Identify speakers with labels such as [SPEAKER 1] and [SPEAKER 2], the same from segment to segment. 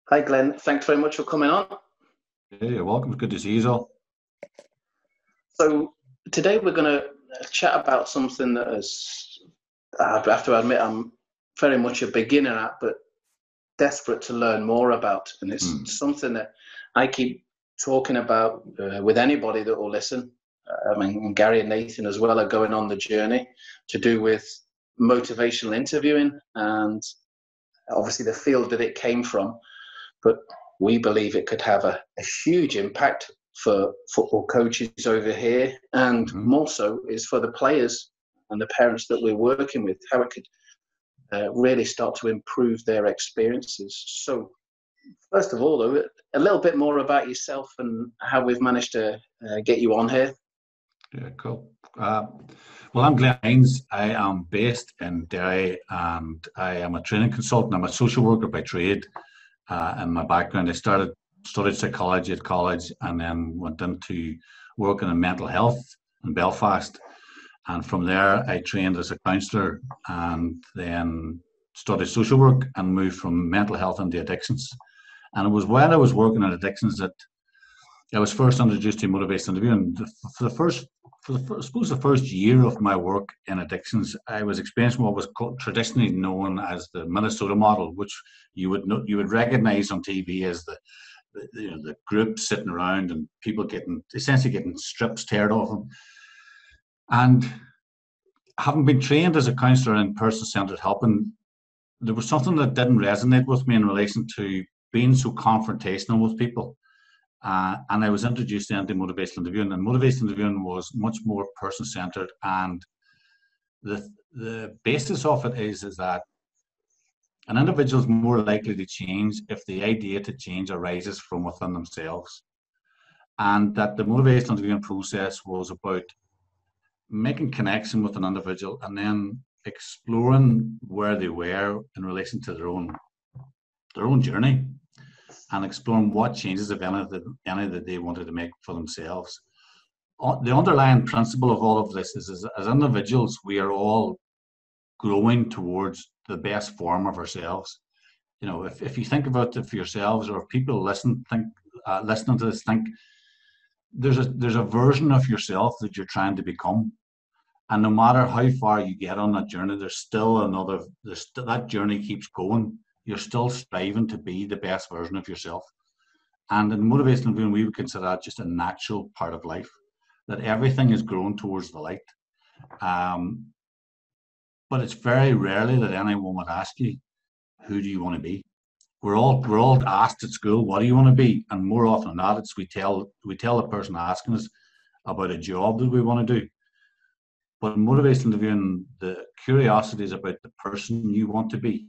[SPEAKER 1] Hi, Glenn. Thanks very much for coming on.
[SPEAKER 2] Hey, you're welcome. It's good to see you all.
[SPEAKER 1] So today we're going to chat about something that is, I have to admit, I'm very much a beginner at, but desperate to learn more about. And it's something that I keep talking about with anybody that will listen. And Gary and Nathan as well are going on the journey to do with motivational interviewing and obviously the field that it came from. But we believe it could have a huge impact for football coaches over here, and more so is for the players and the parents that we're working with, how it could really start to improve their experiences. So first of all, though, a little bit more about yourself and how we've managed to get you on here.
[SPEAKER 2] Yeah, cool. Well, I'm Glenn Hinds. I am based in Derry and I am a training consultant. I'm a social worker by trade. In my background, I studied psychology at college and then went into working in mental health in Belfast. And from there, I trained as a counsellor and then studied social work and moved from mental health into addictions. And it was while I was working in addictions that I was first introduced to motivational interviewing. For the first year of my work in addictions, I was experiencing what was traditionally known as the Minnesota model, which you would recognize on TV as the group sitting around and people essentially getting strips teared off them. And having been trained as a counsellor in person-centered helping, there was something that didn't resonate with me in relation to being so confrontational with people. And I was introduced into motivational interviewing, and motivational interviewing was much more person-centered. And the basis of it is that an individual is more likely to change if the idea to change arises from within themselves. And that the motivational interviewing process was about making connection with an individual and then exploring where they were in relation to their own journey, and exploring what changes, if any, that they wanted to make for themselves. The underlying principle of all of this is as individuals, we are all growing towards the best form of ourselves. You know, if you think about it for yourselves, or if people listening to this, think there's a version of yourself that you're trying to become. And no matter how far you get on that journey, that journey keeps going. You're still striving to be the best version of yourself. And in motivational interviewing, we would consider that just a natural part of life, that everything is growing towards the light. But it's very rarely that anyone would ask you, who do you want to be? We're all asked at school, what do you want to be? And more often than not, we tell the person asking us about a job that we want to do. But in motivational interviewing, the curiosity is about the person you want to be.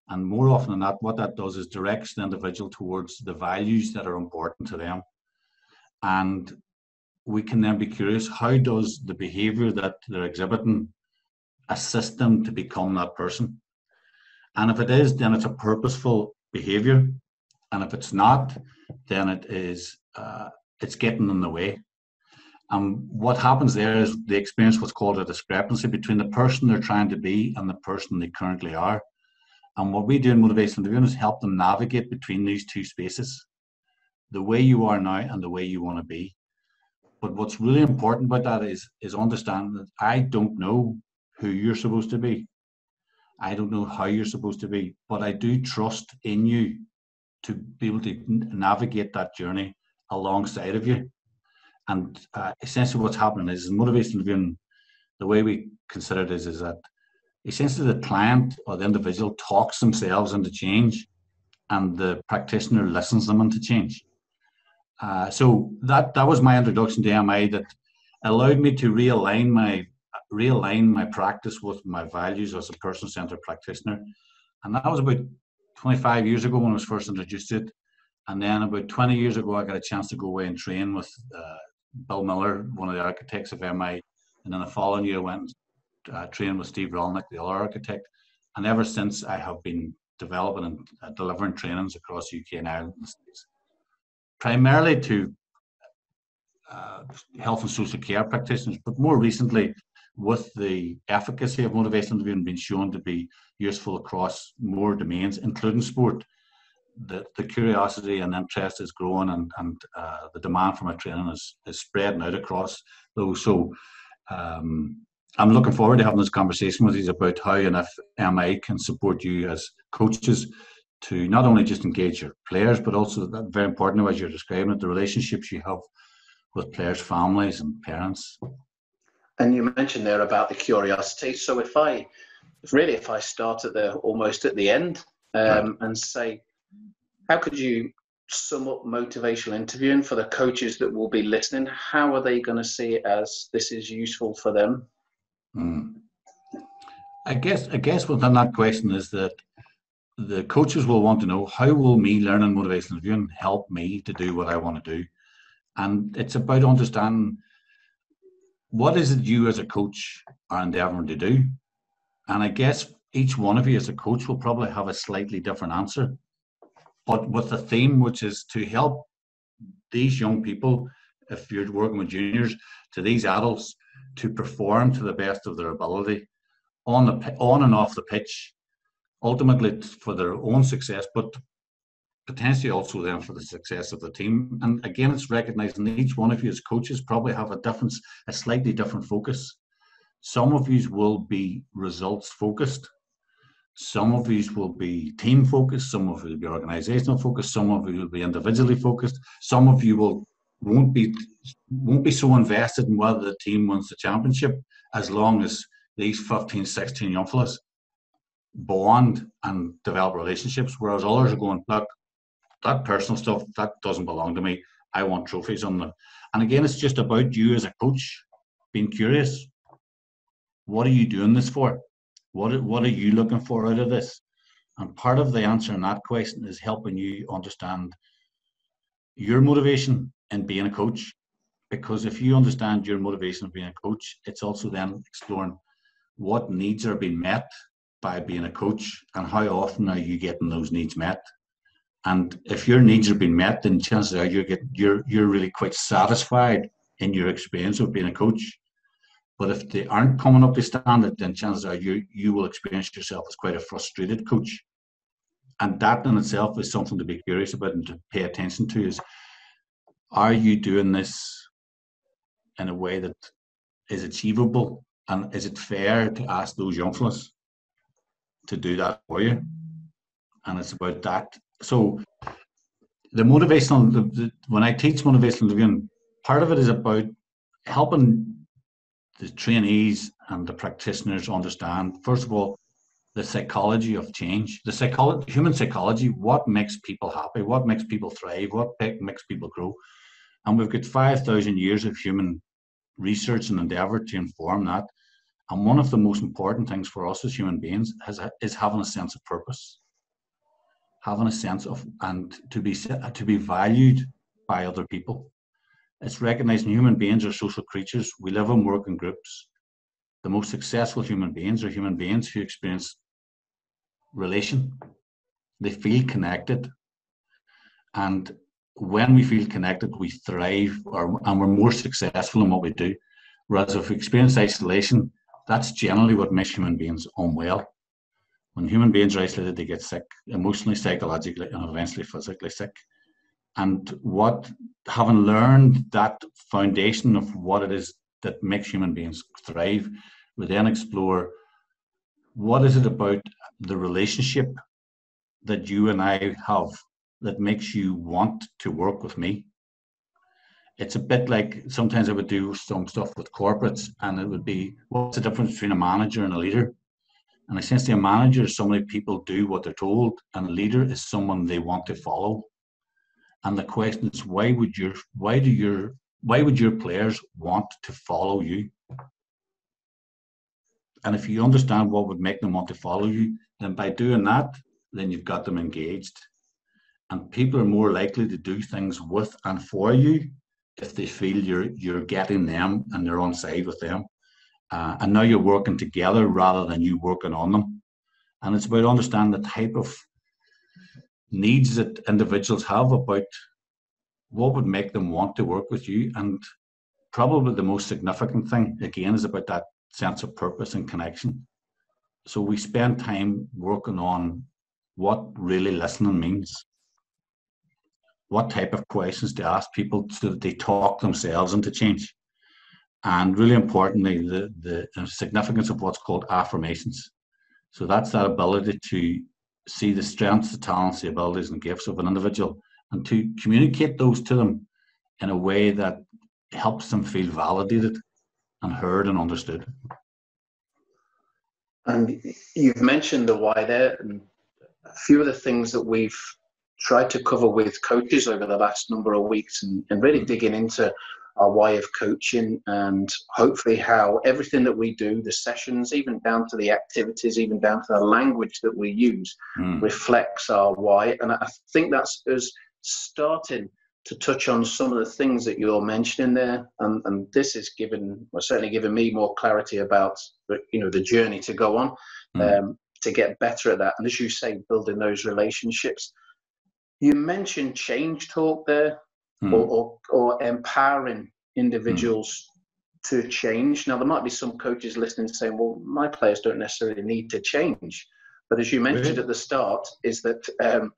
[SPEAKER 2] And more often than not, what that does is directs the individual towards the values that are important to them. And we can then be curious, how does the behavior that they're exhibiting assist them to become that person? And if it is, then it's a purposeful behavior. And if it's not, then it's getting in the way. And what happens there is they experience what's called a discrepancy between the person they're trying to be and the person they currently are. And what we do in motivational interviewing is help them navigate between these two spaces, the way you are now and the way you want to be. But what's really important about that is understand that I don't know who you're supposed to be. I don't know how you're supposed to be, but I do trust in you to be able to navigate that journey alongside of you. And essentially what's happening is in motivational interviewing, the way we consider it is that essentially the client or the individual talks themselves into change and the practitioner listens them into change. So that was my introduction to MI, that allowed me to realign my practice with my values as a person-centered practitioner. And that was about 25 years ago when I was first introduced to it. And then about 20 years ago, I got a chance to go away and train with Bill Miller, one of the architects of MI. And then the following year, I went and trained with Steve Rolnick, the other architect. And ever since, I have been developing and delivering trainings across UK and Ireland and the States, primarily to health and social care practitioners, but more recently, with the efficacy of motivational interviewing being shown to be useful across more domains, including sport, the curiosity and interest is growing, and the demand for my training is spreading out across those. So I'm looking forward to having this conversation with you about how and if MI can support you as coaches to not only just engage your players, but also, that very important, as you're describing it, the relationships you have with players' families and parents.
[SPEAKER 1] And you mentioned there about the curiosity. So if I start almost at the end,
[SPEAKER 2] Right.
[SPEAKER 1] and say, how could you sum up motivational interviewing for the coaches that will be listening? How are they going to see it as this is useful for them?
[SPEAKER 2] I guess within that question is that the coaches will want to know, how will me learning motivational interviewing help me to do what I want to do? And it's about understanding, what is it you as a coach are endeavoring to do? And I guess each one of you as a coach will probably have a slightly different answer, but with the theme, which is to help these young people, if you're working with juniors, to these adults, to perform to the best of their ability on and off the pitch, ultimately for their own success, but potentially also then for the success of the team. And again, it's recognizing each one of you as coaches probably have a slightly different focus. Some of you will be results focused. Some of you will be team focused. Some of you will be organizational focused. Some of you will be individually focused. Some of you won't be so invested in whether the team wins the championship, as long as these 15, 16 young fellas bond and develop relationships, whereas others are going, look, that personal stuff, that doesn't belong to me. I want trophies on them. And again, it's just about you as a coach being curious. What are you doing this for? What are you looking for out of this? And part of the answer in that question is helping you understand your motivation in being a coach. Because if you understand your motivation of being a coach, it's also then exploring what needs are being met by being a coach, and how often are you getting those needs met. And if your needs are being met, then chances are you're really quite satisfied in your experience of being a coach. But if they aren't coming up to standard, then chances are you will experience yourself as quite a frustrated coach. And that in itself is something to be curious about and to pay attention to, is, are you doing this in a way that is achievable? And is it fair to ask those young fellas to do that for you? And it's about that. So the motivational, when I teach motivational interviewing, part of it is about helping the trainees and the practitioners understand, first of all, the psychology of change, human psychology, what makes people happy, what makes people thrive, what makes people grow. And we've got 5,000 years of human research and endeavor to inform that. And one of the most important things for us as human beings is having a sense of purpose, having a sense of, and to be valued by other people. It's recognizing human beings are social creatures. We live and work in groups. The most successful human beings are human beings who experience relation. They feel connected. And when we feel connected, we thrive, and we're more successful in what we do. Whereas if we experience isolation, that's generally what makes human beings unwell. When human beings are isolated, they get sick, emotionally, psychologically, and eventually physically sick. And having learned that foundation of what it is that makes human beings thrive, we then explore, what is it about the relationship that you and I have that makes you want to work with me? It's a bit like, sometimes I would do some stuff with corporates, and it would be, what's the difference between a manager and a leader? And essentially, a manager is somebody people do what they're told, and a leader is someone they want to follow. And the question is, why would your players want to follow you? And if you understand what would make them want to follow you, then by doing that, then you've got them engaged. And people are more likely to do things with and for you if they feel you're getting them and they're on side with them. And now you're working together rather than you working on them. And it's about understanding the type of needs that individuals have about what would make them want to work with you. And probably the most significant thing, again, is about that sense of purpose and connection. So we spend time working on what really listening means. what type of questions to ask people so that they talk themselves into change. And really importantly, the significance of what's called affirmations. So that's that ability to see the strengths, the talents, the abilities and gifts of an individual, and to communicate those to them in a way that helps them feel validated and heard and understood.
[SPEAKER 1] And you've mentioned the why there, and a few of the things that we've tried to cover with coaches over the last number of weeks, and really digging into our why of coaching, and hopefully how everything that we do, the sessions, even down to the activities, even down to the language that we use, reflects our why. And I think that's us starting to touch on some of the things that you're mentioning there, and this is certainly given me more clarity about the journey to go on, to get better at that. And as you say, building those relationships. You mentioned change talk there, or empowering individuals to change. Now, there might be some coaches listening saying, well, my players don't necessarily need to change. But as you mentioned at the start, is that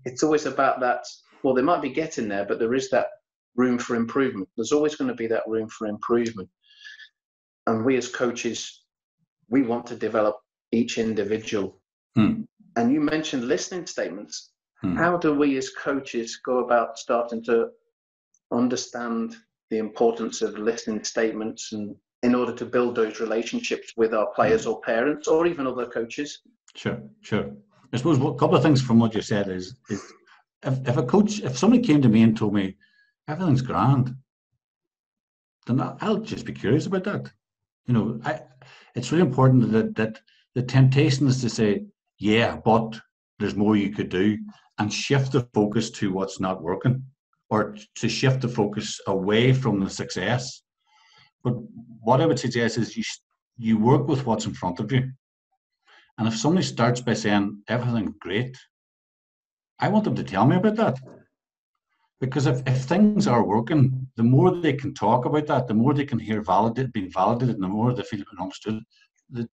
[SPEAKER 1] it's always about that, well, they might be getting there, but there is that room for improvement. There's always going to be that room for improvement. And we as coaches, we want to develop each individual. And you mentioned listening statements. How do we as coaches go about starting to understand the importance of listening statements, and in order to build those relationships with our players or parents or even other coaches?
[SPEAKER 2] Sure. I suppose a couple of things from what you said is if somebody came to me and told me everything's grand, then I'll just be curious about that. It's really important that the temptation is to say, yeah, but there's more you could do, and shift the focus to what's not working, or to shift the focus away from the success. But what I would suggest is you work with what's in front of you. And if somebody starts by saying everything's great, I want them to tell me about that. Because if things are working, the more they can talk about that, the more they can hear being validated, and the more they feel understood, the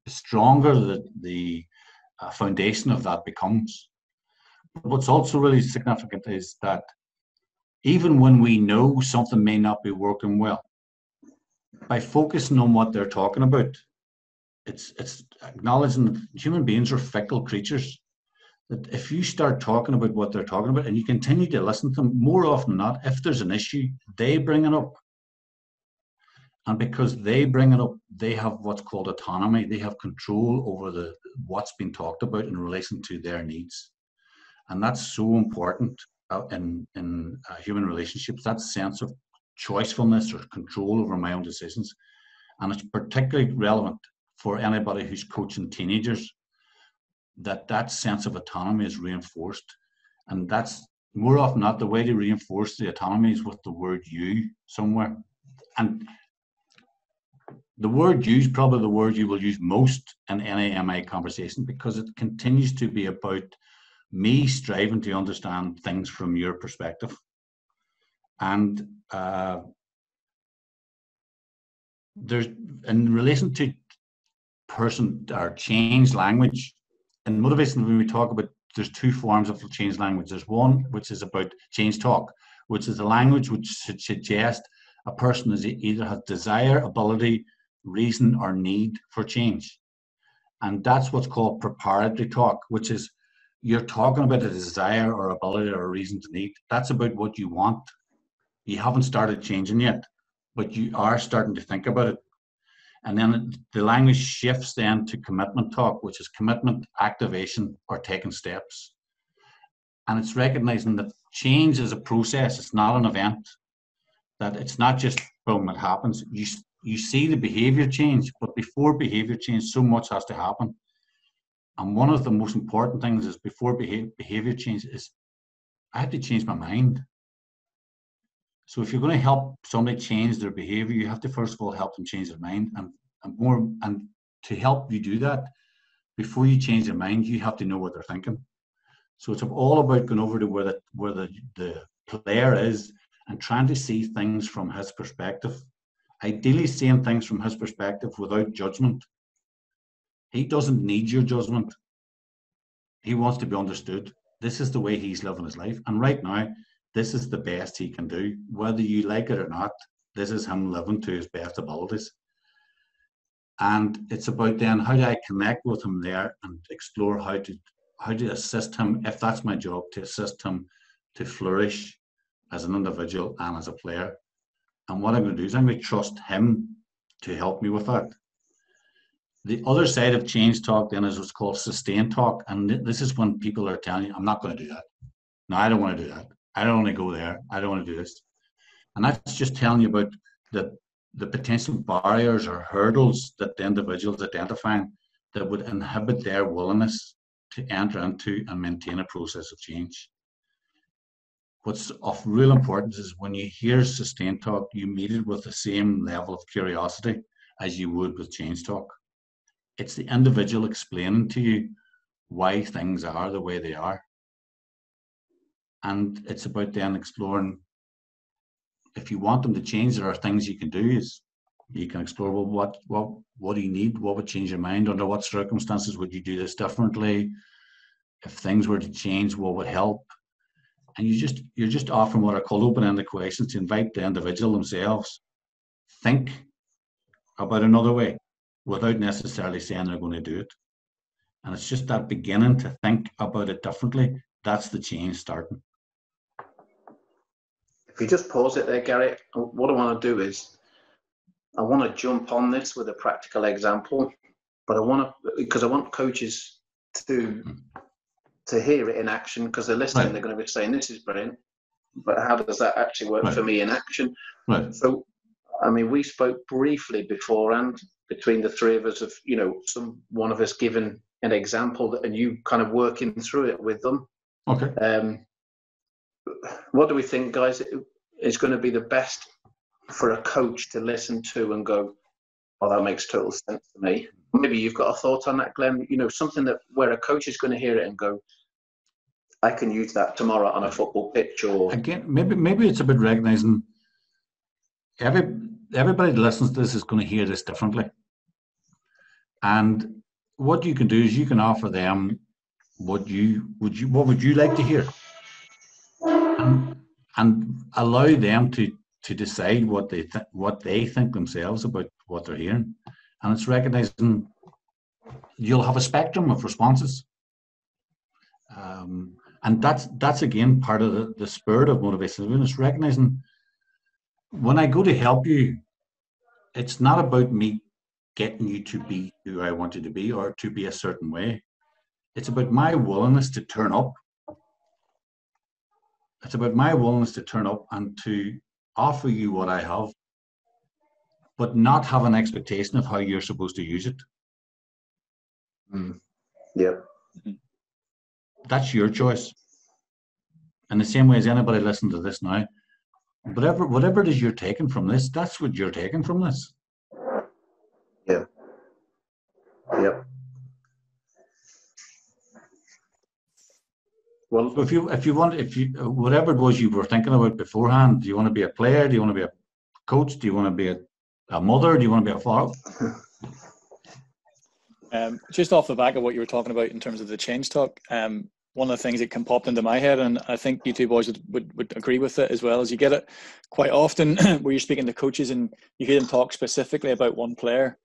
[SPEAKER 2] stronger the foundation of that becomes. But what's also really significant is that even when we know something may not be working well, by focusing on what they're talking about, it's acknowledging that human beings are fickle creatures. That if you start talking about what they're talking about and you continue to listen to them, more often than not, if there's an issue, they bring it up. And because they bring it up, they have what's called autonomy. They have control over what's been talked about in relation to their needs. And that's so important in human relationships, that sense of choicefulness or control over my own decisions. And it's particularly relevant for anybody who's coaching teenagers, that sense of autonomy is reinforced. And that's more often not the way to reinforce the autonomy is with the word you somewhere. And the word you is probably the word you will use most in any MI conversation, because it continues to be about me striving to understand things from your perspective. And there's, in relation to person or change language, in motivation, when we talk about, there's two forms of change language. There's one which is about change talk, which is a language which should suggest a person either has desire, ability, reason, or need for change. And that's what's called preparatory talk, which is you're talking about a desire or ability or a reason to need. That's about what you want. You haven't started changing yet, but you are starting to think about it. And then the language shifts then to commitment talk, which is commitment, activation, or taking steps. And it's recognizing that change is a process. It's not an event. That it's not just, boom, it happens. You see the behavior change, but before behavior change, so much has to happen. And one of the most important things is before behavior change is I have to change my mind. So if you're going to help somebody change their behavior, you have to first of all help them change their mind. And to help you do that, before you change their mind, you have to know what they're thinking. So it's all about going over to where the player is and trying to see things from his perspective. Ideally seeing things from his perspective without judgment. He doesn't need your judgment. He wants to be understood. this is the way he's living his life. And right now, this is the best he can do. Whether you like it or not, this is him living to his best abilities. And it's about then, how do I connect with him there and explore how to assist him, if that's my job, to assist him to flourish as an individual and as a player. And what I'm going to do is I'm going to trust him to help me with that. The other side of change talk then is what's called sustained talk. And this is when people are telling you, I'm not going to do that. No, I don't want to do that. I don't want to go there. I don't want to do this. And that's just telling you about the potential barriers or hurdles that the individual's identifying that would inhibit their willingness to enter into and maintain a process of change. What's of real importance is when you hear sustained talk, you meet it with the same level of curiosity as you would with change talk. It's the individual explaining to you why things are the way they are. And it's about then exploring, if you want them to change, there are things you can do. Is you can explore, well, what do you need? What would change your mind? Under what circumstances would you do this differently? If things were to change, what would help? And you're just offering what are called open-ended questions to invite the individual themselves think about another way without necessarily saying they're going to do it. And it's just that beginning to think about it differently. That's the change starting.
[SPEAKER 1] If you just pause it there, Gary, what I want to do is I want to jump on this with a practical example, but because I want coaches to hear it in action, because they're listening, right. They're going to be saying, this is brilliant, but how does that actually work for me in action?
[SPEAKER 2] Right.
[SPEAKER 1] So, I mean, we spoke briefly beforehand between the three of us of, one of us giving an example and you kind of working through it with them.
[SPEAKER 2] Okay.
[SPEAKER 1] What do we think, guys, is going to be the best for a coach to listen to and go, oh, that makes total sense to me? Maybe you've got a thought on that, Glenn, something that where a coach is going to hear it and go, I can use that tomorrow on a football pitch. Or
[SPEAKER 2] again, maybe it's about recognizing everybody that listens to this is going to hear this differently. And what you can do is you can offer them what would you like to hear, and allow them to decide what they think themselves about what they're hearing. And it's recognizing you'll have a spectrum of responses. And that's again part of the spirit of motivation. It's recognizing when I go to help you, it's not about me getting you to be who I want you to be or to be a certain way. It's about my willingness to turn up. It's about my willingness to turn up and to offer you what I have, but not have an expectation of how you're supposed to use it.
[SPEAKER 1] Yeah.
[SPEAKER 2] That's your choice. In the same way as anybody listening to this now, whatever it is you're taking from this, that's what you're taking from this.
[SPEAKER 1] Yeah. Yep.
[SPEAKER 2] Well, if you whatever it was you were thinking about beforehand, do you want to be a player? Do you want to be a coach? Do you want to be a mother? Do you want to be a father?
[SPEAKER 3] Just off the back of what you were talking about in terms of the change talk, one of the things that can pop into my head, and I think you two boys would agree with it as well, is you get it quite often where you're speaking to coaches and you hear them talk specifically about one player.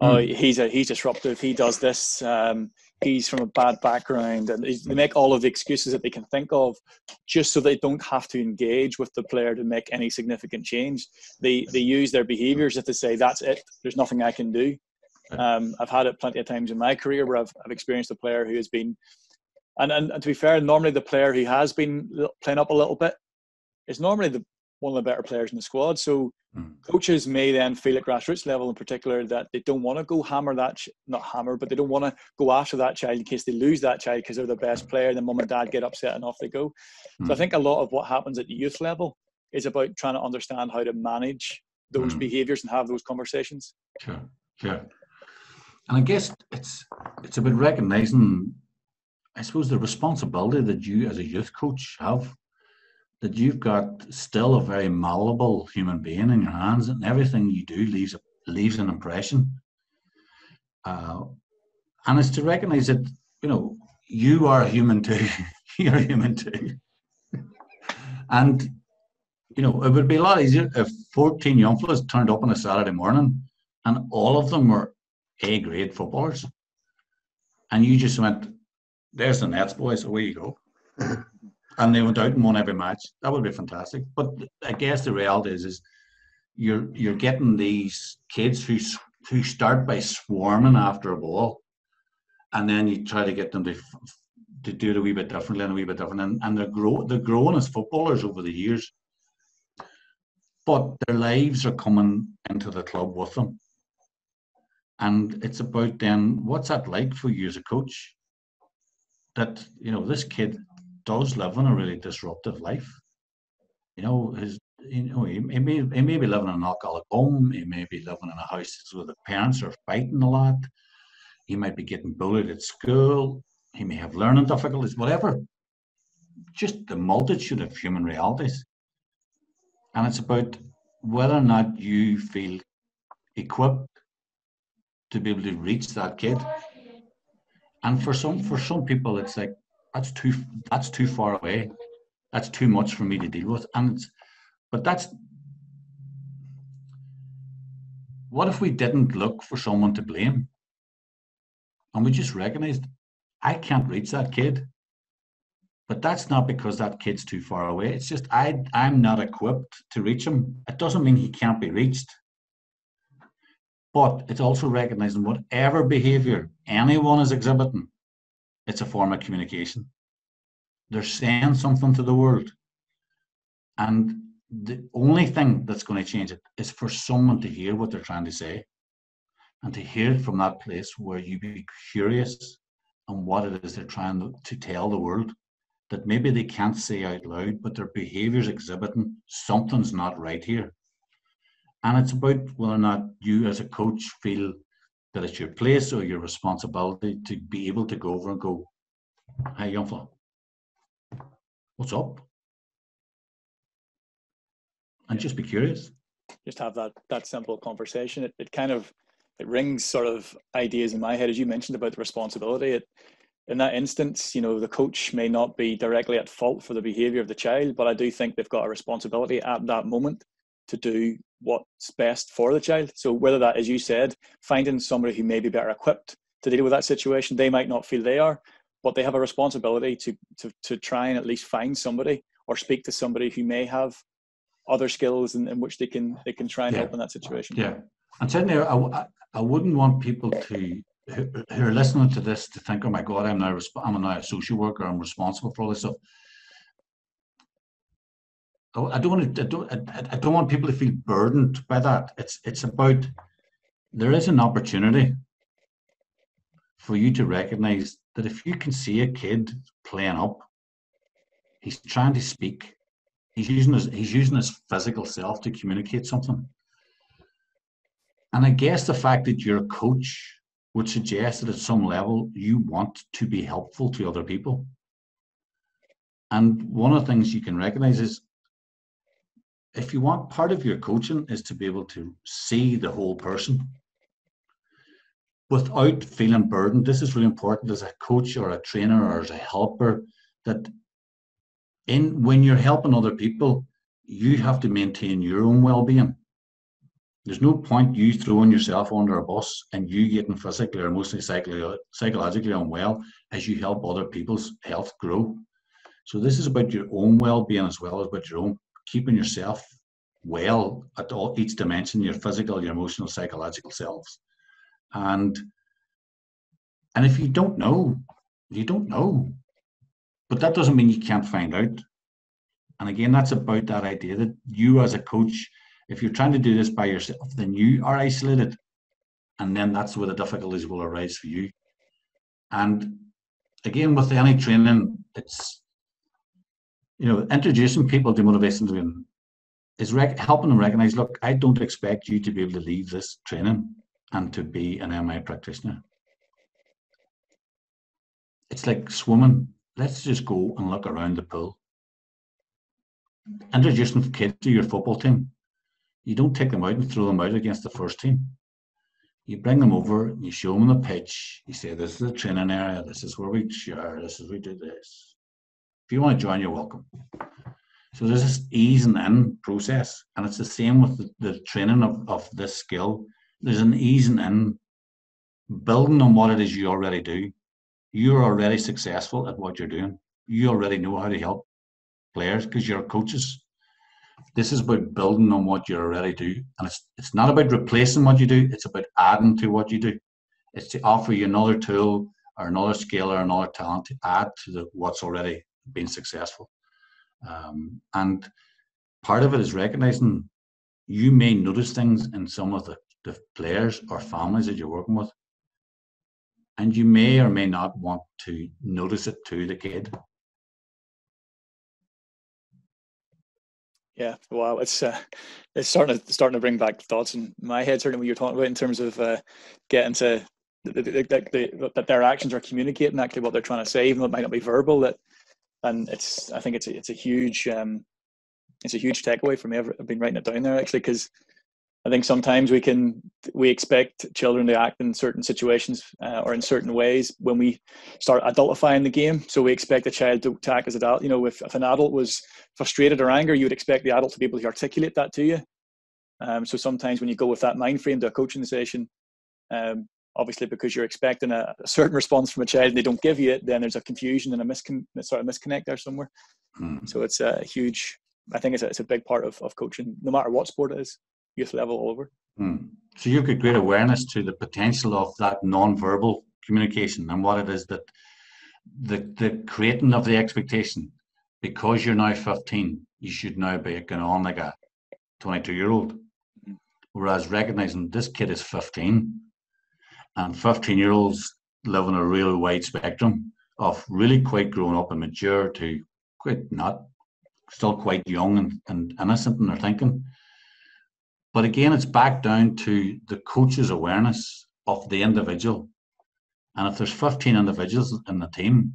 [SPEAKER 3] He's disruptive. He does this. He's from a bad background, and they make all of the excuses that they can think of, just so they don't have to engage with the player to make any significant change. They use their behaviours to say, "That's it. There's nothing I can do." I've had it plenty of times in my career where I've experienced a player who has been, and to be fair, normally the player who has been playing up a little bit is normally one of the better players in the squad. So coaches may then feel at grassroots level in particular that they don't want to go but they don't want to go after that child in case they lose that child because they're the best player. Then mum and dad get upset and off they go. So I think a lot of what happens at the youth level is about trying to understand how to manage those behaviours and have those conversations.
[SPEAKER 2] Sure. And I guess it's about recognizing, I suppose, the responsibility that you as a youth coach have, that you've got still a very malleable human being in your hands, and everything you do leaves an impression. And it's to recognize that, you are a human too. You're human too. And, you know, it would be a lot easier if 14 young fellas turned up on a Saturday morning and all of them were A-grade footballers. And you just went, there's the Nets, boys, away you go. And they went out and won every match. That would be fantastic. But I guess the reality is you're getting these kids who start by swarming after a ball, and then you try to get them to do it a wee bit differently and a wee bit different. And they're growing as footballers over the years. But their lives are coming into the club with them. And it's about then, what's that like for you as a coach? That, you know, this kid does live in a really disruptive life. You know, he may be living in an alcoholic home. He may be living in a house where the parents are fighting a lot. He might be getting bullied at school. He may have learning difficulties, whatever. Just the multitude of human realities. And it's about whether or not you feel equipped to be able to reach that kid. And for some people, it's like, that's too far away. That's too much for me to deal with. But what if we didn't look for someone to blame? And we just recognized, I can't reach that kid. But that's not because that kid's too far away. It's just I'm not equipped to reach him. It doesn't mean he can't be reached. But it's also recognizing whatever behavior anyone is exhibiting, it's a form of communication. They're saying something to the world. And the only thing that's going to change it is for someone to hear what they're trying to say, and to hear it from that place where you be curious on what it is they're trying to tell the world, that maybe they can't say out loud, but their behavior's exhibiting something's not right here. And it's about whether or not you as a coach feel that it's your place or your responsibility to be able to go over and go, hey, young fella, what's up? And just be curious.
[SPEAKER 3] Just have that simple conversation. It rings sort of ideas in my head, as you mentioned, about the responsibility. In that instance, you know, the coach may not be directly at fault for the behavior of the child, but I do think they've got a responsibility at that moment to do what's best for the child. So whether that, as you said, finding somebody who may be better equipped to deal with that situation, they might not feel they are, but they have a responsibility to try and at least find somebody or speak to somebody who may have other skills in which they can try and help in that situation.
[SPEAKER 2] Yeah. And certainly I wouldn't want people who are listening to this to think, oh my God, I'm now a social worker, I'm responsible for all this stuff. I don't want people to feel burdened by that. It's about, there is an opportunity for you to recognize that if you can see a kid playing up, he's trying to speak, he's using his physical self to communicate something. And I guess the fact that you're a coach would suggest that at some level you want to be helpful to other people. And one of the things you can recognize is, if you want, part of your coaching is to be able to see the whole person without feeling burdened. This is really important as a coach or a trainer or as a helper, that when you're helping other people, you have to maintain your own well-being. There's no point you throwing yourself under a bus and you getting physically or emotionally, psychologically unwell as you help other people's health grow. So this is about your own well-being as well as about your own keeping yourself well at each dimension, your physical, your emotional, psychological selves. And if you don't know, you don't know. But that doesn't mean you can't find out. And again, that's about that idea that you as a coach, if you're trying to do this by yourself, then you are isolated. And then that's where the difficulties will arise for you. And again, with any training, it's, you know, introducing people to motivational interviewing is helping them recognize, look, I don't expect you to be able to leave this training and to be an MI practitioner. It's like swimming. Let's just go and look around the pool. Introducing kids to your football team. You don't take them out and throw them out against the first team. You bring them over, and you show them the pitch. You say, this is the training area. This is where we share. This is where we do this. If you want to join, you're welcome. So there's this easing in process, and it's the same with the training of this skill. There's an easing in, building on what it is you already do. You're already successful at what you're doing. You already know how to help players because you're coaches. This is about building on what you already do. And it's not about replacing what you do. It's about adding to what you do. It's to offer you another tool or another skill or another talent to add to what's already been successful. And part of it is recognizing you may notice things in some of the players or families that you're working with, and you may or may not want to notice it to the kid.
[SPEAKER 3] Yeah, wow, it's starting to bring back thoughts in my head. Certainly, what you're talking about in terms of getting to that their actions are communicating actually what they're trying to say, even though it might not be verbal. And I think it's a huge takeaway for me. I've been writing it down there actually, because I think sometimes we expect children to act in certain situations or in certain ways when we start adultifying the game. So we expect a child to act as an adult. You know, if an adult was frustrated or angry, you would expect the adult to be able to articulate that to you. So sometimes when you go with that mind frame to a coaching session, obviously because you're expecting a certain response from a child and they don't give you it, then there's a confusion and a misconnect there somewhere. So it's a huge, I think it's a big part of coaching, no matter what sport it is. Youth level all over.
[SPEAKER 2] So you've got great awareness to the potential of that non-verbal communication and what it is that the creating of the expectation. Because you're now 15, you should now be going on like a 22-year-old. Whereas recognizing this kid is 15, and 15-year-olds live on a really wide spectrum of really quite grown up and mature to quite not, still quite young and innocent in their thinking. But again, it's back down to the coach's awareness of the individual. And if there's 15 individuals in the team,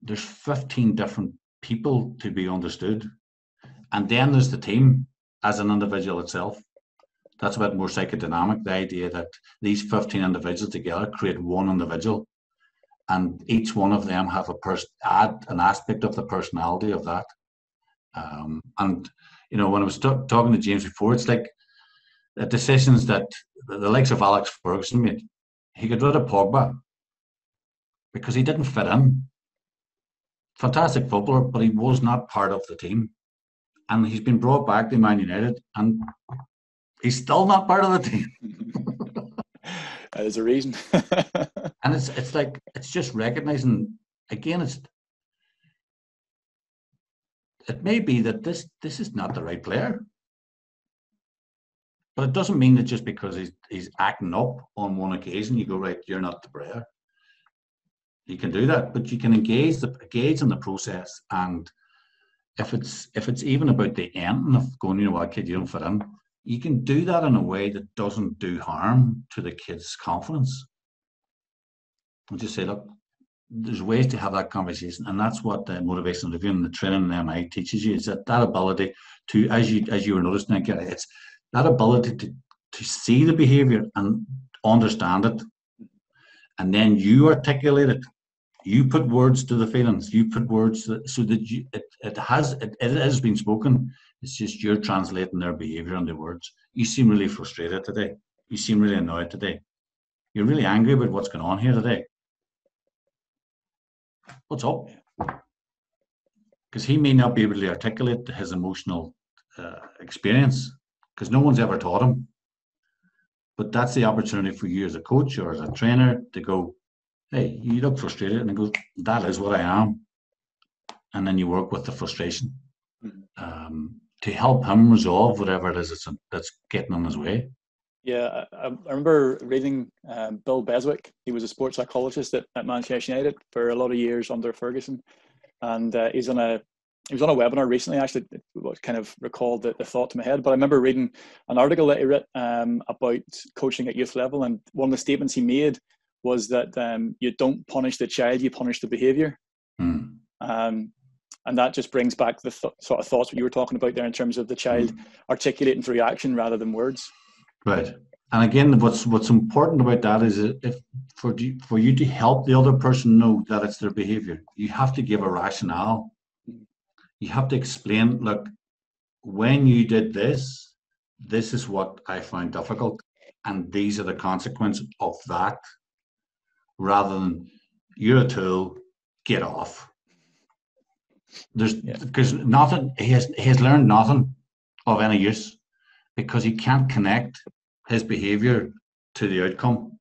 [SPEAKER 2] there's 15 different people to be understood. And then there's the team as an individual itself. That's a bit more psychodynamic, the idea that these 15 individuals together create one individual. And each one of them have add an aspect of the personality of that. And, you know, when I was talking to James before, it's like, the decisions that the likes of Alex Ferguson made. He got rid of Pogba because he didn't fit in. Fantastic footballer, but he was not part of the team. And he's been brought back to Man United and he's still not part of the team.
[SPEAKER 3] There's a reason.
[SPEAKER 2] And it's like, it's just recognizing, again, it may be that this is not the right player. But it doesn't mean that just because he's acting up on one occasion, you go, right, you're not the player. You can do that, but you can engage in the process. And if it's even about the ending of going, you know what, kid, you don't fit in, you can do that in a way that doesn't do harm to the kid's confidence. And just say, look, there's ways to have that conversation, and that's what the motivational interviewing and the training in MI teaches you, is that ability to, as you were noticing, it's that ability to see the behavior and understand it, and then you articulate it. You put words to the feelings. You put words so that it has been spoken. It's just you're translating their behavior into words. You seem really frustrated today. You seem really annoyed today. You're really angry about what's going on here today. What's up? Because he may not be able to articulate his emotional experience, because no one's ever taught him. But that's the opportunity for you as a coach or as a trainer to go, hey, you look frustrated. And he goes, that is what I am. And then you work with the frustration to help him resolve whatever it is that's getting in his way.
[SPEAKER 3] Yeah, I remember reading Bill Beswick. He was a sports psychologist at Manchester United for a lot of years under Ferguson. And he was on a webinar recently, actually, what kind of recalled the thought to my head. But I remember reading an article that he wrote about coaching at youth level. And one of the statements he made was that you don't punish the child, you punish the behavior. And that just brings back the sort of thoughts what you were talking about there in terms of the child articulating through action rather than words.
[SPEAKER 2] Right. And again, what's important about that is if for you to help the other person know that it's their behavior, you have to give a rationale you have to explain, look, when you did this, this is what I found difficult, and these are the consequences of that, rather than you're a tool, get off. Because nothing, he has learned nothing of any use, because he can't connect his behavior to the outcome,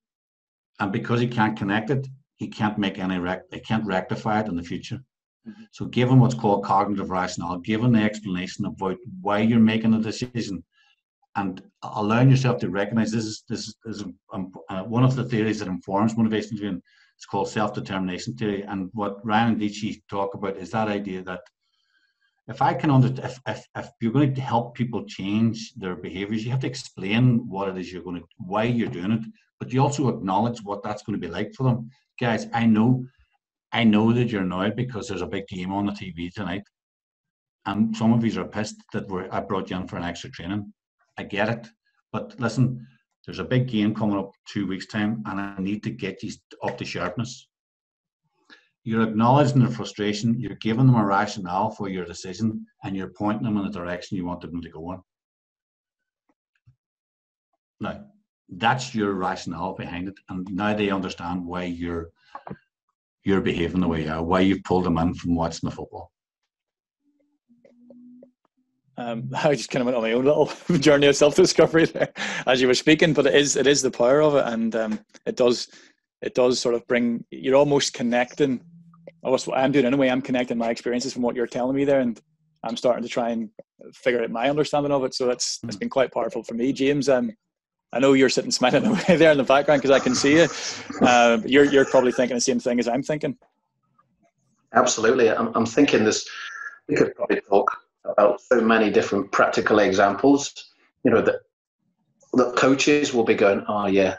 [SPEAKER 2] and because he can't connect it, he can't make he can't rectify it in the future. So give him what's called cognitive rationale, give him the explanation about why you're making a decision, and allowing yourself to recognize this is one of the theories that informs motivational interviewing. It's called self-determination theory. And what Ryan and Dici talk about is that idea that if I can if you're going to help people change their behaviors, you have to explain what it is why you're doing it, but you also acknowledge what that's going to be like for them. Guys, I know that you're annoyed because there's a big game on the TV tonight, and some of you are pissed that I brought you in for an extra training. I get it, but listen, there's a big game coming up 2 weeks' time, and I need to get you up to sharpness. You're acknowledging their frustration, you're giving them a rationale for your decision, and you're pointing them in the direction you want them to go in. Now, that's your rationale behind it, and now they understand why you're behaving the way you are, why you've pulled them in from watching the football.
[SPEAKER 3] I just kind of went on my own little journey of self-discovery there as you were speaking, but it is the power of it, and it does sort of bring, you're almost connecting. That's what I'm doing anyway. I'm connecting my experiences from what you're telling me there, and I'm starting to try and figure out my understanding of it. So it's been quite powerful for me, James. I know you're sitting smiling away there in the background because I can see you. You're probably thinking the same thing as I'm thinking.
[SPEAKER 1] Absolutely. I'm thinking this. We could probably talk about so many different practical examples, that coaches will be going, oh yeah.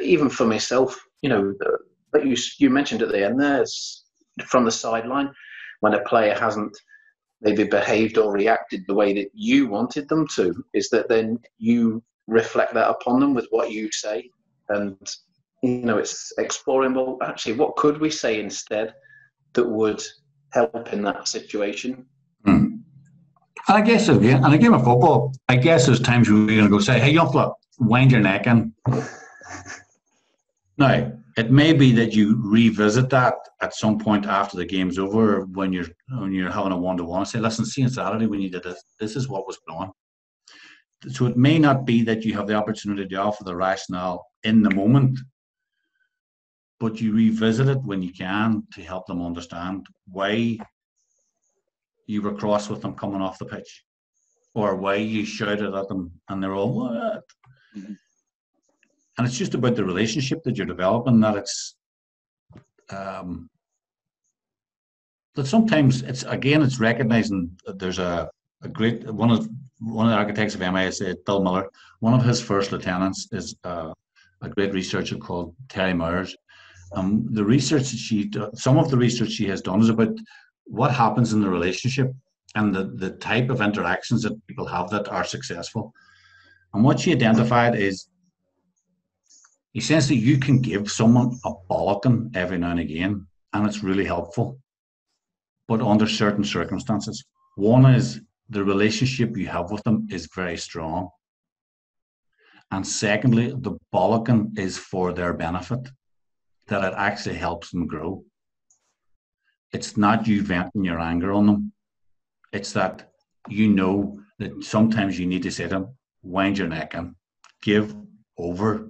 [SPEAKER 1] Even for myself, but you mentioned at the end there, from the sideline, when a player hasn't maybe behaved or reacted the way that you wanted them to, is that then you reflect that upon them with what you say. And, it's exploring, well, actually, what could we say instead that would help in that situation?
[SPEAKER 2] And I guess again, in a game of football, I guess there's times where you're going to go say, hey, young fella, wind your neck in. Now, it may be that you revisit that at some point after the game's over, when you're having a one-to-one, and say, listen, see on Saturday when you did this is what was going on. So it may not be that you have the opportunity to offer the rationale in the moment, but you revisit it when you can to help them understand why you were cross with them coming off the pitch, or why you shouted at them and they're all, what? Mm-hmm. And it's just about the relationship that you're developing, that it's that sometimes it's recognizing that there's a great one of the architects of MIS, Bill Miller. One of his first lieutenants is a great researcher called Terry Myers. The research that some of the research she has done is about what happens in the relationship and the type of interactions that people have that are successful. And what she identified is essentially you can give someone a bollocking every now and again, and it's really helpful, but under certain circumstances. One is the relationship you have with them is very strong. And secondly, the bollocking is for their benefit, that it actually helps them grow. It's not you venting your anger on them. It's that that sometimes you need to say to them, wind your neck in, give over.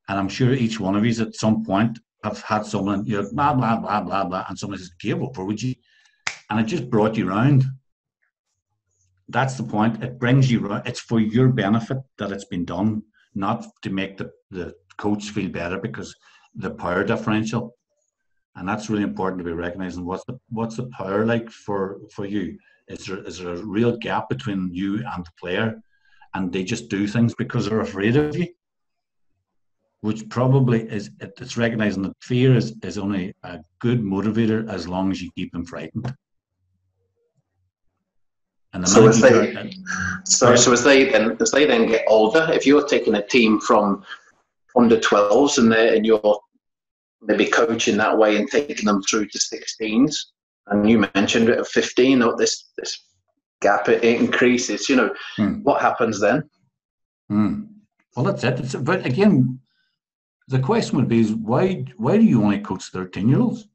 [SPEAKER 2] And I'm sure each one of you at some point have had someone, blah, blah, blah, blah, blah, and someone says, give over, would you? And it just brought you round. That's the point. It brings you round. It's for your benefit that it's been done, not to make the coach feel better, because the power differential. And that's really important to be recognizing. What's the power like for you? Is there a real gap between you and the player, and they just do things because they're afraid of you? Which probably it's recognizing that fear is only a good motivator as long as you keep them frightened. And
[SPEAKER 1] so as they then get older, if you're taking a team from under 12s and you're maybe coaching that way and taking them through to 16s, And you mentioned it at 15, or this gap, it increases. What happens then?
[SPEAKER 2] Well, that's it. But again, the question would be, is why do you only coach 13-year-olds?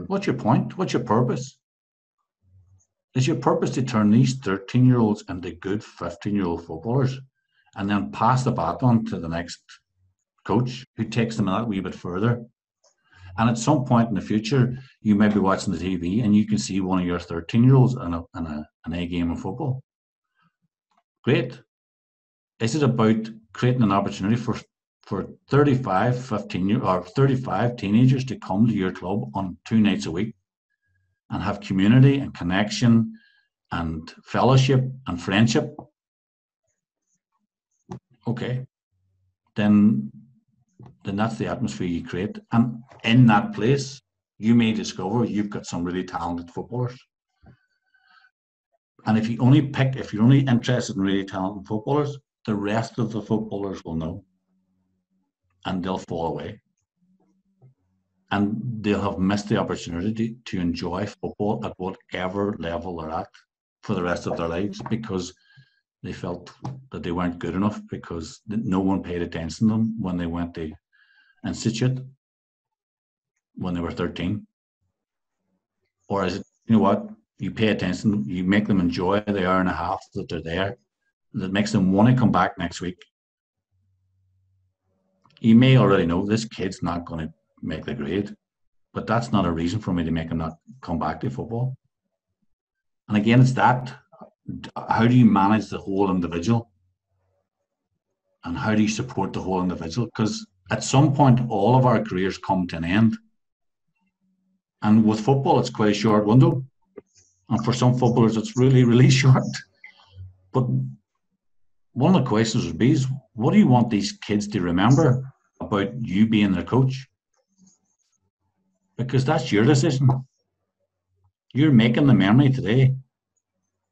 [SPEAKER 2] What's your point? What's your purpose? Is your purpose to turn these 13-year-olds into good 15-year-old footballers and then pass the baton to the next coach who takes them a wee bit further? And at some point in the future, you may be watching the TV and you can see one of your 13-year-olds in an A game of football. Great. Is it about creating an opportunity for 35 teenagers to come to your club on 2 nights a week and have community and connection and fellowship and friendship? Okay, then that's the atmosphere you create. And in that place, you may discover you've got some really talented footballers. And if you're only interested in really talented footballers, the rest of the footballers will know. And they'll fall away. And they'll have missed the opportunity to enjoy football at whatever level they're at for the rest of their lives, because they felt that they weren't good enough, because no one paid attention to them when they went to institute when they were 13. Or is it, you know what, you pay attention, you make them enjoy the hour and a half that they're there, that makes them want to come back next week. You may already know this kid's not going to make the grade, but that's not a reason for me to make him not come back to football. And again, it's that, how do you manage the whole individual? And how do you support the whole individual? Because at some point, all of our careers come to an end. And with football, it's quite a short window. And for some footballers, it's really, really short. But one of the questions would be, is what do you want these kids to remember about you being their coach? Because that's your decision. You're making the memory today.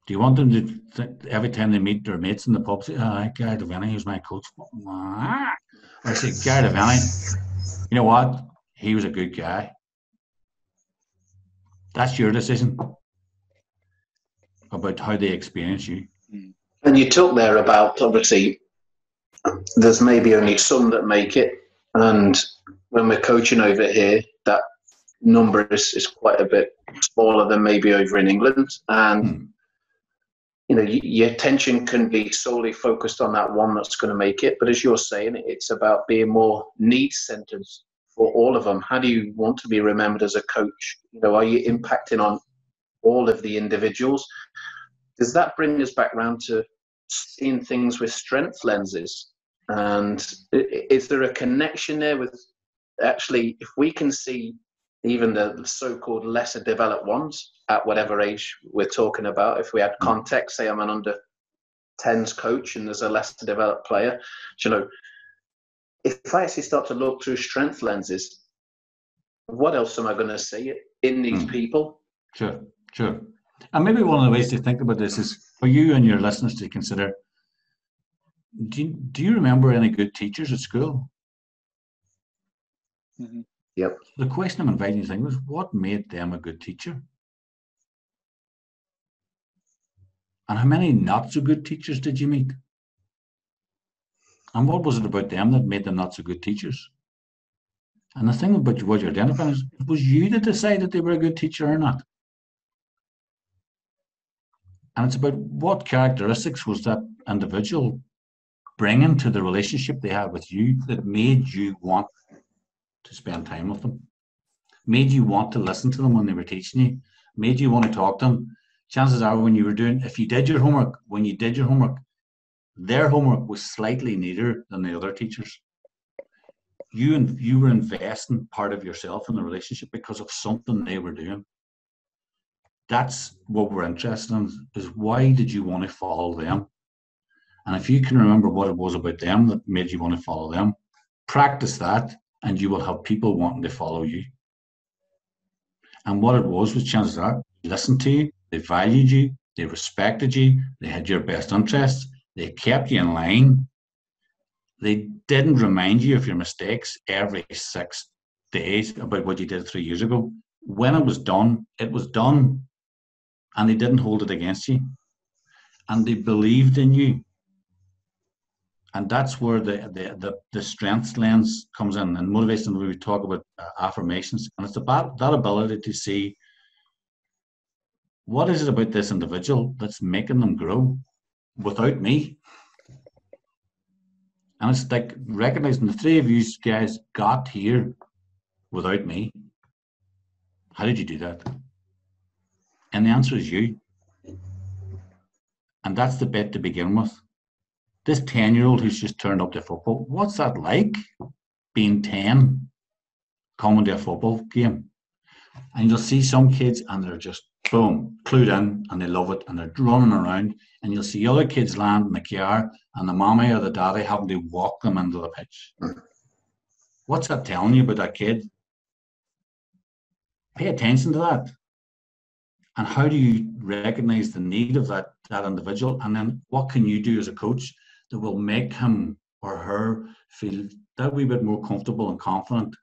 [SPEAKER 2] Do you want them to, every time they meet their mates in the pub, say, Gary Devaney, who's my coach? Or say, Gary Devaney, you know what? He was a good guy. That's your decision about how they experience you.
[SPEAKER 1] And you talk there about, obviously, there's maybe only some that make it. And when we're coaching over here, that number is quite a bit smaller than maybe over in England. And, your attention can be solely focused on that one that's going to make it. But as you're saying, it's about being more needs-centered for all of them. How do you want to be remembered as a coach? Are you impacting on all of the individuals? Does that bring us back around to seeing things with strength lenses? And is there a connection there with, actually, if we can see even the so-called lesser developed ones at whatever age we're talking about, if we had context, say I'm an under 10s coach and there's a lesser developed player, if I actually start to look through strength lenses, what else am I going to see in these people?
[SPEAKER 2] Sure. And maybe one of the ways to think about this is for you and your listeners to consider, do you remember any good teachers at school?
[SPEAKER 1] Mm-hmm. Yep.
[SPEAKER 2] The question I'm inviting you to think was, what made them a good teacher? And how many not so good teachers did you meet? And what was it about them that made them not so good teachers? And the thing about what you're identifying is, it was you that decided they were a good teacher or not. And it's about what characteristics was that individual bringing to the relationship they had with you that made you want to spend time with them, made you want to listen to them when they were teaching you, made you want to talk to them. Chances are if you did your homework, their homework was slightly neater than the other teachers. You were investing part of yourself in the relationship because of something they were doing. That's what we're interested in, is why did you want to follow them? And if you can remember what it was about them that made you want to follow them, practice that, and you will have people wanting to follow you. And what it was chances are, they listened to you, they valued you, they respected you, they had your best interests, they kept you in line. They didn't remind you of your mistakes every 6 days about what you did 3 years ago. when it was done, and they didn't hold it against you, and they believed in you. And that's where the strengths lens comes in. And motivation, we talk about affirmations, and it's about that ability to see what is it about this individual that's making them grow without me. And it's like recognizing the three of you guys got here without me. How did you do that? And the answer is you. And that's the bit to begin with. This 10-year-old who's just turned up to football, what's that like? Being 10, coming to a football game. And you'll see some kids and they're just, boom, clued in, and they love it, and they're running around. And you'll see other kids land in the car, and the mommy or the daddy having to walk them into the pitch. What's that telling you about that kid? Pay attention to that. And how do you recognize the need of that individual? And then what can you do as a coach that will make him or her feel that wee bit more comfortable and confident,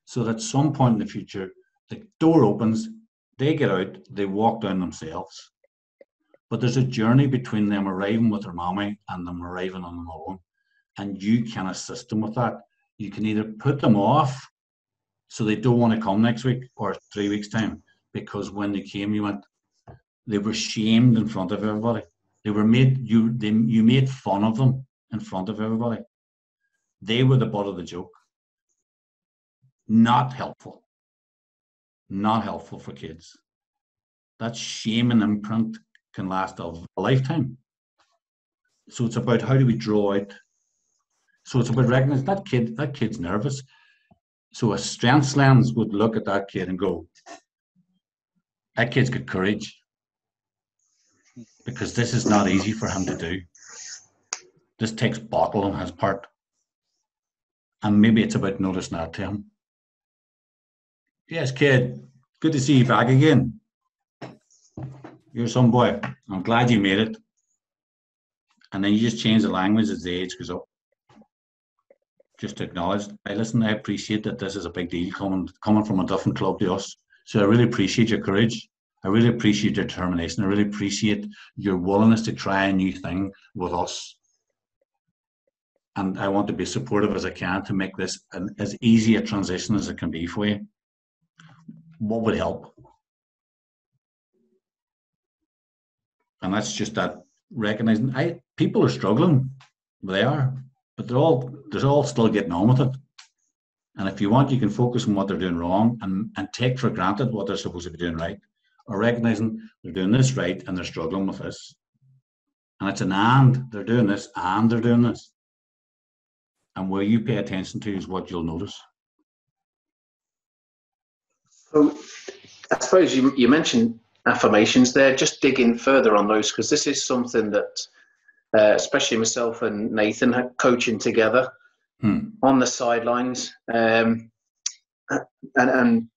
[SPEAKER 2] so that at some point in the future, the door opens, they get out, they walk down themselves. But there's a journey between them arriving with their mommy and them arriving on their own. And you can assist them with that. You can either put them off so they don't want to come next week or 3 weeks' time, because when they came, they were shamed in front of everybody. They were you made fun of them in front of everybody. They were the butt of the joke. Not helpful. Not helpful for kids. That shame and imprint can last a lifetime. So it's about how do we draw out. So it's about recognizing that kid's nervous. So a strengths lens would look at that kid and go, that kid's got courage, because this is not easy for him to do. This takes bottle on his part. And maybe it's about noticing that to him. Yes, kid, good to see you back again. You're some boy. I'm glad you made it. And then you just change the language as the age goes up. Just to acknowledge, hey, listen, I appreciate that this is a big deal coming from a different club to us. So I really appreciate your courage. I really appreciate your determination. I really appreciate your willingness to try a new thing with us. And I want to be supportive as I can to make this as easy a transition as it can be for you. What would help? And that's just that recognizing people are struggling. They are. But they're all still getting on with it. And if you want, you can focus on what they're doing wrong and take for granted what they're supposed to be doing right. Or recognizing they're doing this right and they're struggling with this. And it's an and, they're doing this and they're doing this. And where you pay attention to is what you'll notice.
[SPEAKER 1] So I suppose you mentioned affirmations there. Just dig in further on those, because this is something that especially myself and Nathan are coaching together on the sidelines, and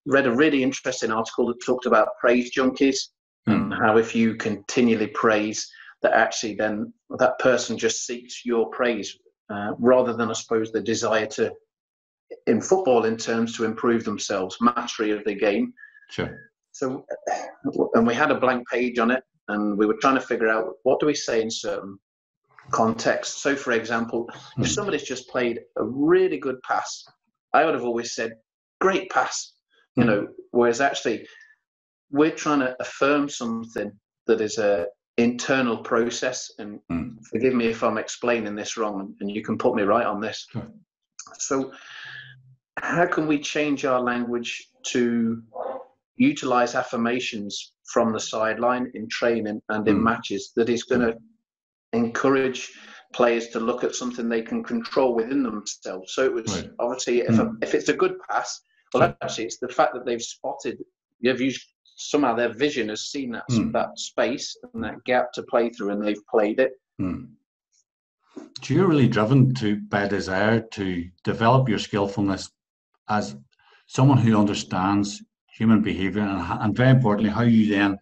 [SPEAKER 1] read a really interesting article that talked about praise junkies and how if you continually praise, that actually then that person just seeks your praise rather than, I suppose, the desire to, in football in terms, to improve themselves, mastery of the game.
[SPEAKER 2] Sure.
[SPEAKER 1] So, and we had a blank page on it, and we were trying to figure out what do we say in certain context. So for example, if somebody's just played a really good pass, I would have always said great pass, whereas actually we're trying to affirm something that is a internal process. And forgive me if I'm explaining this wrong, and you can put me right on this. So how can we change our language to utilize affirmations from the sideline in training and in matches that is going to encourage players to look at something they can control within themselves? So it was obviously if it's a good pass, well, actually it's the fact that they've spotted, they've used somehow their vision has seen that that space and that gap to play through, and they've played it.
[SPEAKER 2] So you're really driven by a desire to develop your skillfulness as someone who understands human behavior, and very importantly, how you then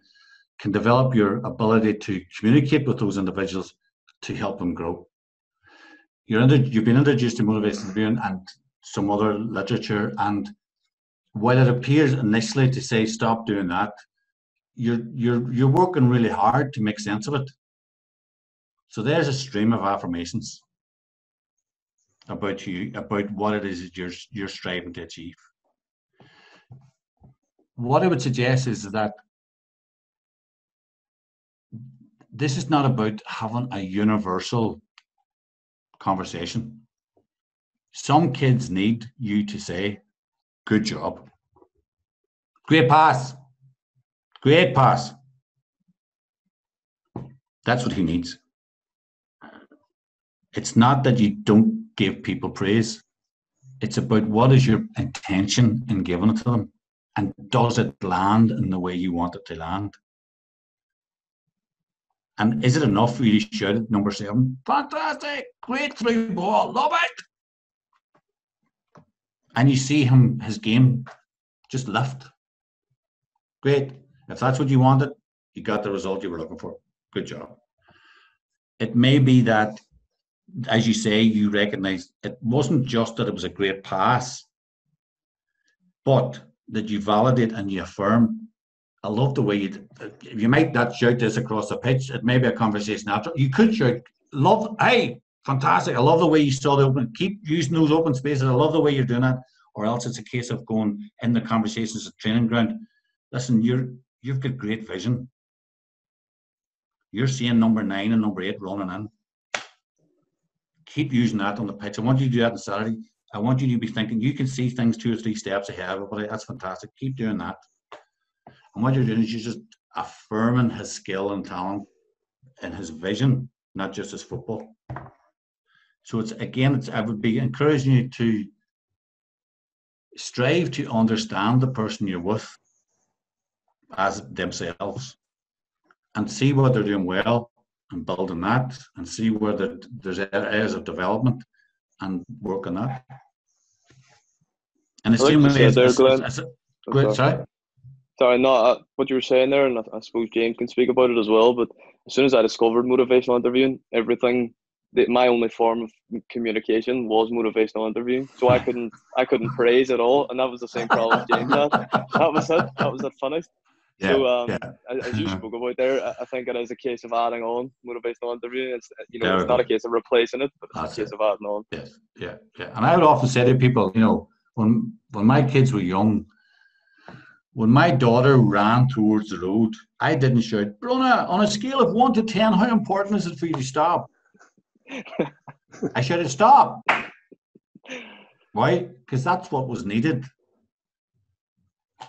[SPEAKER 2] can develop your ability to communicate with those individuals to help them grow. You've been introduced to motivational interviewing and some other literature, and while it appears initially to say stop doing that, you're working really hard to make sense of it. So there's a stream of affirmations about you, about what it is that you're striving to achieve. What I would suggest is that this is not about having a universal conversation. Some kids need you to say, good job. Great pass. Great pass. That's what he needs. It's not that you don't give people praise. It's about what is your intention in giving it to them, and does it land in the way you want it to land? And is it enough for you to shout at number 7, fantastic, great through ball, love it? And you see him, his game just lift. Great. If that's what you wanted, you got the result you were looking for. Good job. It may be that, as you say, you recognize it wasn't just that it was a great pass, but that you validate and you affirm. I love the way you might not shout this across the pitch. It may be a conversation after. You could shout, love, hey, fantastic. I love the way you saw the open. Keep using those open spaces. I love the way you're doing that. Or else it's a case of going in the conversations at training ground. Listen, you've got great vision. You're seeing number 9 and number 8 running in. Keep using that on the pitch. I want you to do that on Saturday. I want you to be thinking you can see things 2 or 3 steps ahead of everybody. That's fantastic. Keep doing that. And what you're doing is you're just affirming his skill and talent and his vision, not just his football. So I would be encouraging you to strive to understand the person you're with as themselves and see what they're doing well and build on that, and see where there's areas of development and work on that. And it's
[SPEAKER 4] Sorry, no, what you were saying there, and I suppose James can speak about it as well, but as soon as I discovered motivational interviewing, my only form of communication was motivational interviewing. So I couldn't praise at all, and that was the same problem James had. That was it finished. Yeah, so as you spoke about there, I think it is a case of adding on motivational interviewing. It's not a case of replacing it, but it's a case of adding on.
[SPEAKER 2] Yes, yeah. And I would often say to people, when my kids were young, when my daughter ran towards the road, I didn't shout, Bruna, on a scale of 1 to 10, how important is it for you to stop? I shouted, stop. Why? Because that's what was needed.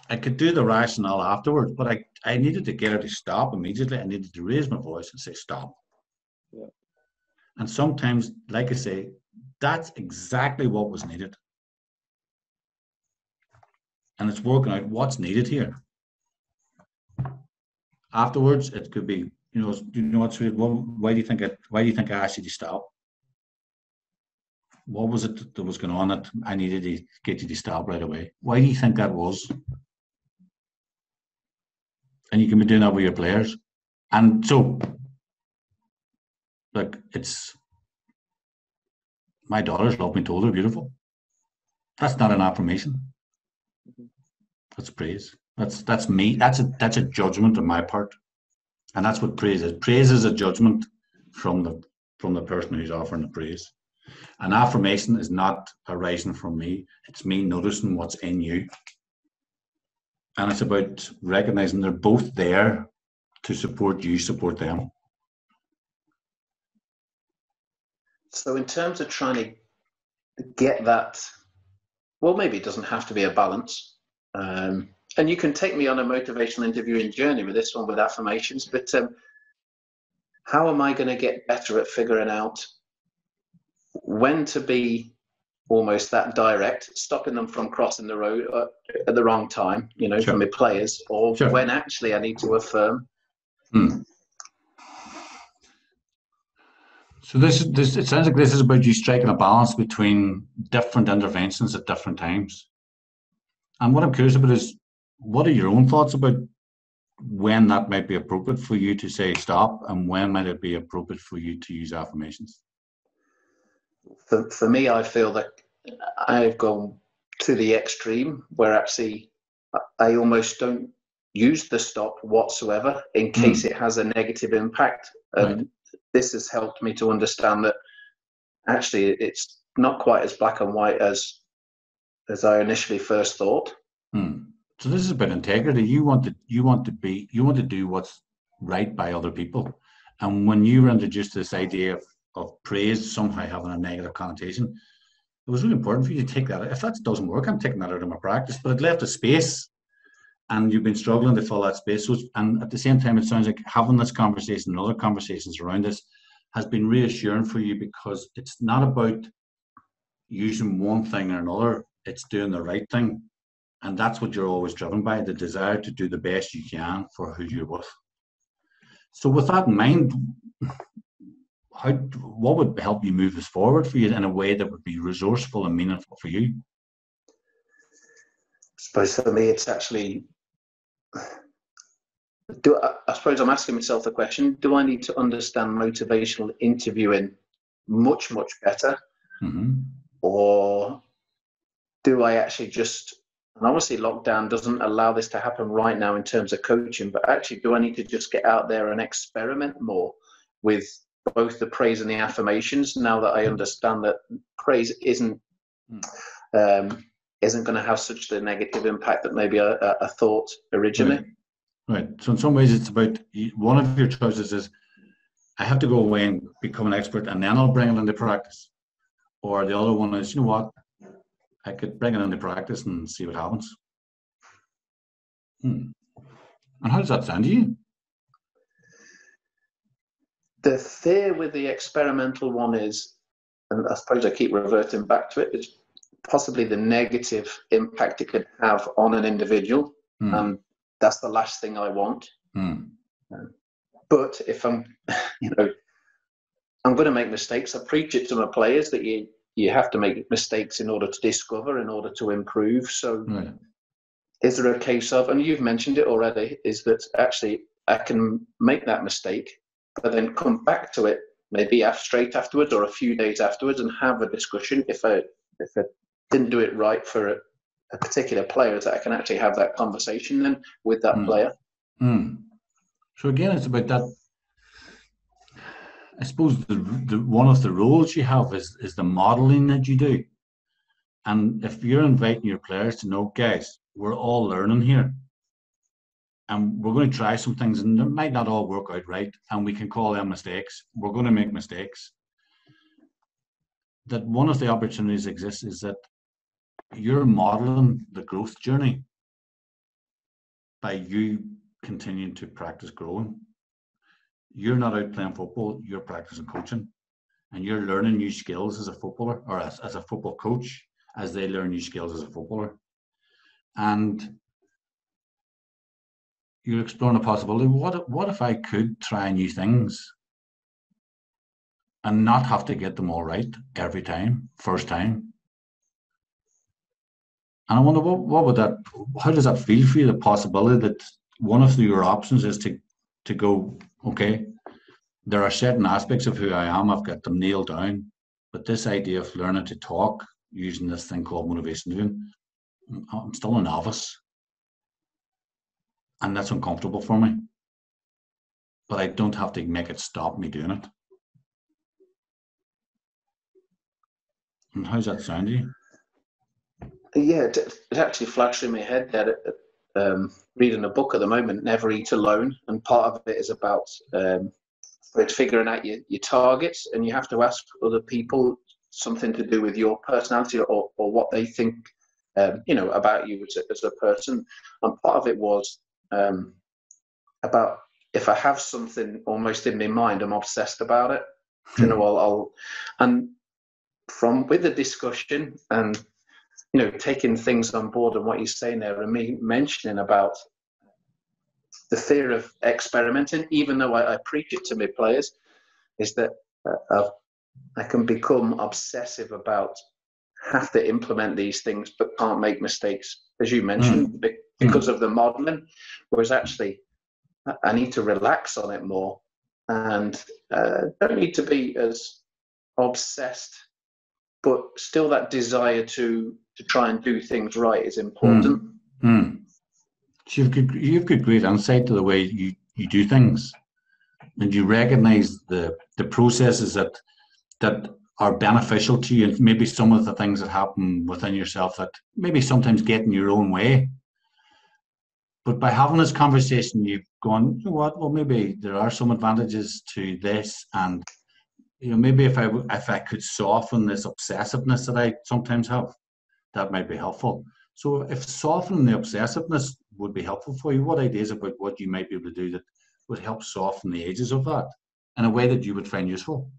[SPEAKER 2] I could do the rationale afterwards, but I needed to get her to stop immediately. I needed to raise my voice and say, stop. Yeah. And sometimes, like I say, that's exactly what was needed. And it's working out what's needed here. Afterwards, it could be, what's weird? Why do you think I asked you to stop? What was it that was going on that I needed to get you to stop right away? Why do you think that was? And you can be doing that with your players. And so, look, my daughters love me told they're beautiful. That's not an affirmation. That's praise. That's me. That's a judgment on my part. And that's what praise is. Praise is a judgment from the person who's offering the praise. An affirmation is not arising from me. It's me noticing what's in you. And it's about recognizing they're both there to support you, support them.
[SPEAKER 1] So in terms of trying to get that, well, maybe it doesn't have to be a balance. And you can take me on a motivational interviewing journey with this one with affirmations, but how am I going to get better at figuring out when to be almost that direct, stopping them from crossing the road at the wrong time, sure, from my players, or sure, when actually I need to affirm?
[SPEAKER 2] So it sounds like this is about you striking a balance between different interventions at different times. And what I'm curious about is, what are your own thoughts about when that might be appropriate for you to say stop, and when might it be appropriate for you to use affirmations?
[SPEAKER 1] For me, I feel that I've gone to the extreme where actually I almost don't use the stop whatsoever in case it has a negative impact. And this has helped me to understand that actually it's not quite as black and white as I initially first thought.
[SPEAKER 2] So this is about integrity. You want to do what's right by other people. And when you were introduced to this idea of praise somehow having a negative connotation, it was really important for you to take that. If that doesn't work, I'm taking that out of my practice. But it left a space, and you've been struggling to fill that space. So, and at the same time, it sounds like having this conversation and other conversations around this has been reassuring for you, because it's not about using one thing or another. It's doing the right thing. And that's what you're always driven by, the desire to do the best you can for who you're with. So with that in mind, what would help you move this forward for you in a way that would be resourceful and meaningful for you?
[SPEAKER 1] I suppose for me, it's actually, I suppose I'm asking myself the question, do I need to understand motivational interviewing much, much better? Or do I actually just, and obviously lockdown doesn't allow this to happen right now in terms of coaching, but actually do I need to just get out there and experiment more with both the praise and the affirmations, now that I understand that praise isn't going to have such a negative impact that maybe I thought originally.
[SPEAKER 2] Right. So in some ways it's about, one of your choices is, I have to go away and become an expert and then I'll bring it into practice. Or the other one is, you know what, I could bring it into practice and see what happens. And how does that sound to you?
[SPEAKER 1] The fear with the experimental one is, and I suppose I keep reverting back to it, is possibly the negative impact it could have on an individual. That's the last thing I want. But if I'm, I'm going to make mistakes. I preach it to my players that you have to make mistakes in order to discover, in order to improve. So is there a case of, and you've mentioned it already, is that actually I can make that mistake, but then come back to it maybe straight afterwards or a few days afterwards and have a discussion. If I didn't do it right for a particular player, that I can actually have that conversation then with that player.
[SPEAKER 2] So again, it's about that. I suppose the one of the roles you have is the modeling that you do. And if you're inviting your players to know, guys, we're all learning here. And we're going to try some things, and they might not all work out right, and we can call them mistakes. We're going to make mistakes. That one of the opportunities exists is that you're modeling the growth journey by you continuing to practice growing. You're not out playing football, you're practicing coaching, and you're learning new skills as a footballer, or as a football coach, as they learn new skills as a footballer. And you're exploring the possibility, what if I could try new things and not have to get them all right every time, first time? And I wonder, how does that feel for you, the possibility that one of your options is to go, okay, there are certain aspects of who I am, I've got them nailed down, but this idea of learning to talk using this thing called motivational interviewing, I'm still a novice. And that's uncomfortable for me. But I don't have to make it stop me doing it. And how's that sound to you?
[SPEAKER 1] Yeah, it actually flashed through my head that reading a book at the moment, Never Eat Alone, and part of it is about figuring out your targets, and you have to ask other people something to do with your personality or what they think about you as a person. And part of it was about, if I have something almost in my mind, I'm obsessed about it. And from with the discussion and taking things on board and what you're saying there, and me mentioning about the fear of experimenting, even though I preach it to my players, is that I can become obsessive about have to implement these things but can't make mistakes, as you mentioned, because of the modeling, whereas actually I need to relax on it more and don't need to be as obsessed, but still that desire to to try and do things right is important.
[SPEAKER 2] So you've got great insight to the way you do things, and you recognize the processes that are beneficial to you, and maybe some of the things that happen within yourself that maybe sometimes get in your own way. But by having this conversation, you've gone, you know what, well, maybe there are some advantages to this, and maybe if I could soften this obsessiveness that I sometimes have, that might be helpful. So if softening the obsessiveness would be helpful for you, what ideas about what you might be able to do that would help soften the edges of that in a way that you would find useful?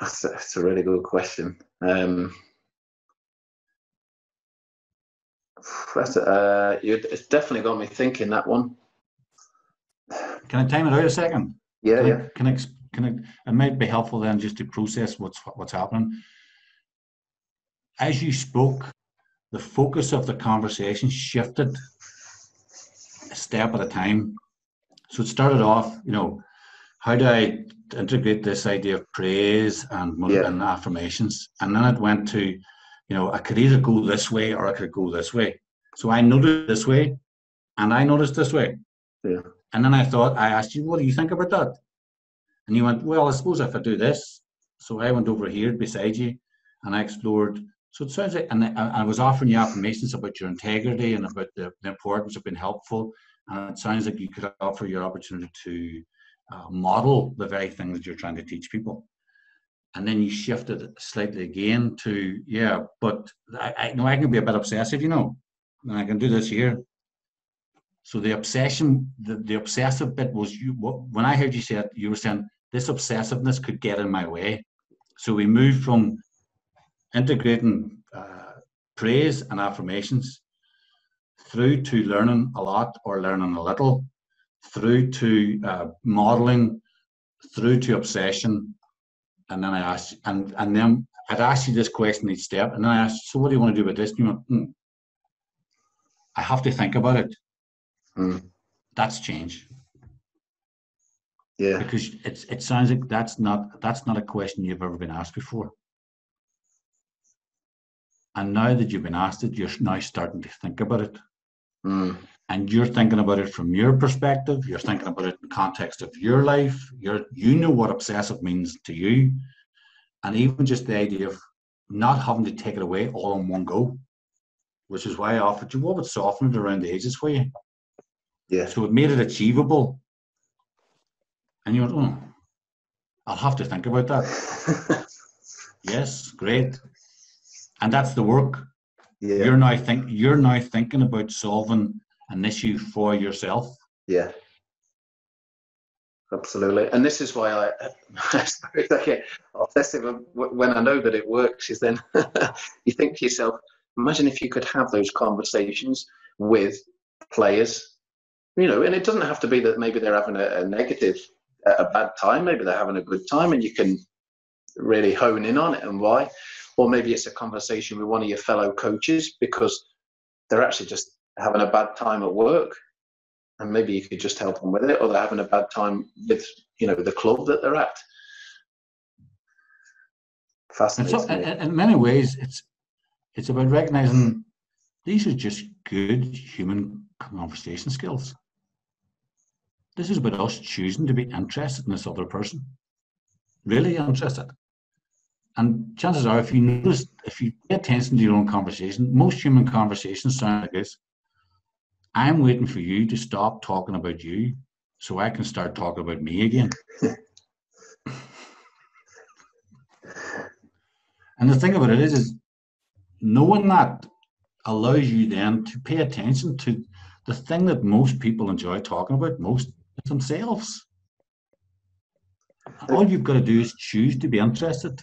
[SPEAKER 1] That's a really good question. It's definitely got me thinking, that one.
[SPEAKER 2] Can I time it out a second?
[SPEAKER 1] Yeah.
[SPEAKER 2] Can I, it might be helpful then just to process what's happening. As you spoke, the focus of the conversation shifted a step at a time. So it started off, how do I integrate this idea of praise and affirmations? And then it went to, I could either go this way or I could go this way. So I noticed this way and I noticed this way.
[SPEAKER 1] Yeah.
[SPEAKER 2] And then I asked you, what do you think about that? And you went, well, I suppose if I do this. So I went over here beside you and I explored. So it sounds like, and I was offering you affirmations about your integrity and about the importance of being helpful. And it sounds like you could offer your opportunity to model the very thing that you're trying to teach people. And then you shifted slightly again to, but I know I can be a bit obsessive, and I can do this here. So the obsession, the obsessive bit was when I heard you say it, you were saying this obsessiveness could get in my way. So we moved from integrating praise and affirmations through to learning a lot or learning a little, through to modeling, through to obsession. And then I asked, and then I'd asked you this question each step, and then I asked, so what do you want to do with this? And you went, I have to think about it. That's change.
[SPEAKER 1] Yeah.
[SPEAKER 2] Because it sounds like that's not a question you've ever been asked before. And now that you've been asked it, you're now starting to think about it. And you're thinking about it from your perspective. You're thinking about it in the context of your life. You know what obsessive means to you. And even just the idea of not having to take it away all in one go, which is why I offered you, what would soften it around the edges for you?
[SPEAKER 1] Yeah.
[SPEAKER 2] So it made it achievable. And you went, I'll have to think about that. Yes, great. And that's the work. Yeah. You're now thinking about solving an issue for yourself.
[SPEAKER 1] Yeah. Absolutely. And this is why I get obsessive when I know that it works, is then you think to yourself, imagine if you could have those conversations with players, and it doesn't have to be that maybe they're having a bad time. Maybe they're having a good time and you can really hone in on it and why. Or maybe it's a conversation with one of your fellow coaches because they're actually just having a bad time at work. And maybe you could just help them with it, or they're having a bad time with, the club that they're at. Fascinating.
[SPEAKER 2] So, in many ways, it's about recognizing these are just good human conversation skills. This is about us choosing to be interested in this other person, really interested. And chances are, if you pay attention to your own conversation, most human conversations sound like this. I'm waiting for you to stop talking about you so I can start talking about me again. And the thing about it is knowing that allows you then to pay attention to the thing that most people enjoy talking about most is themselves. All you've got to do is choose to be interested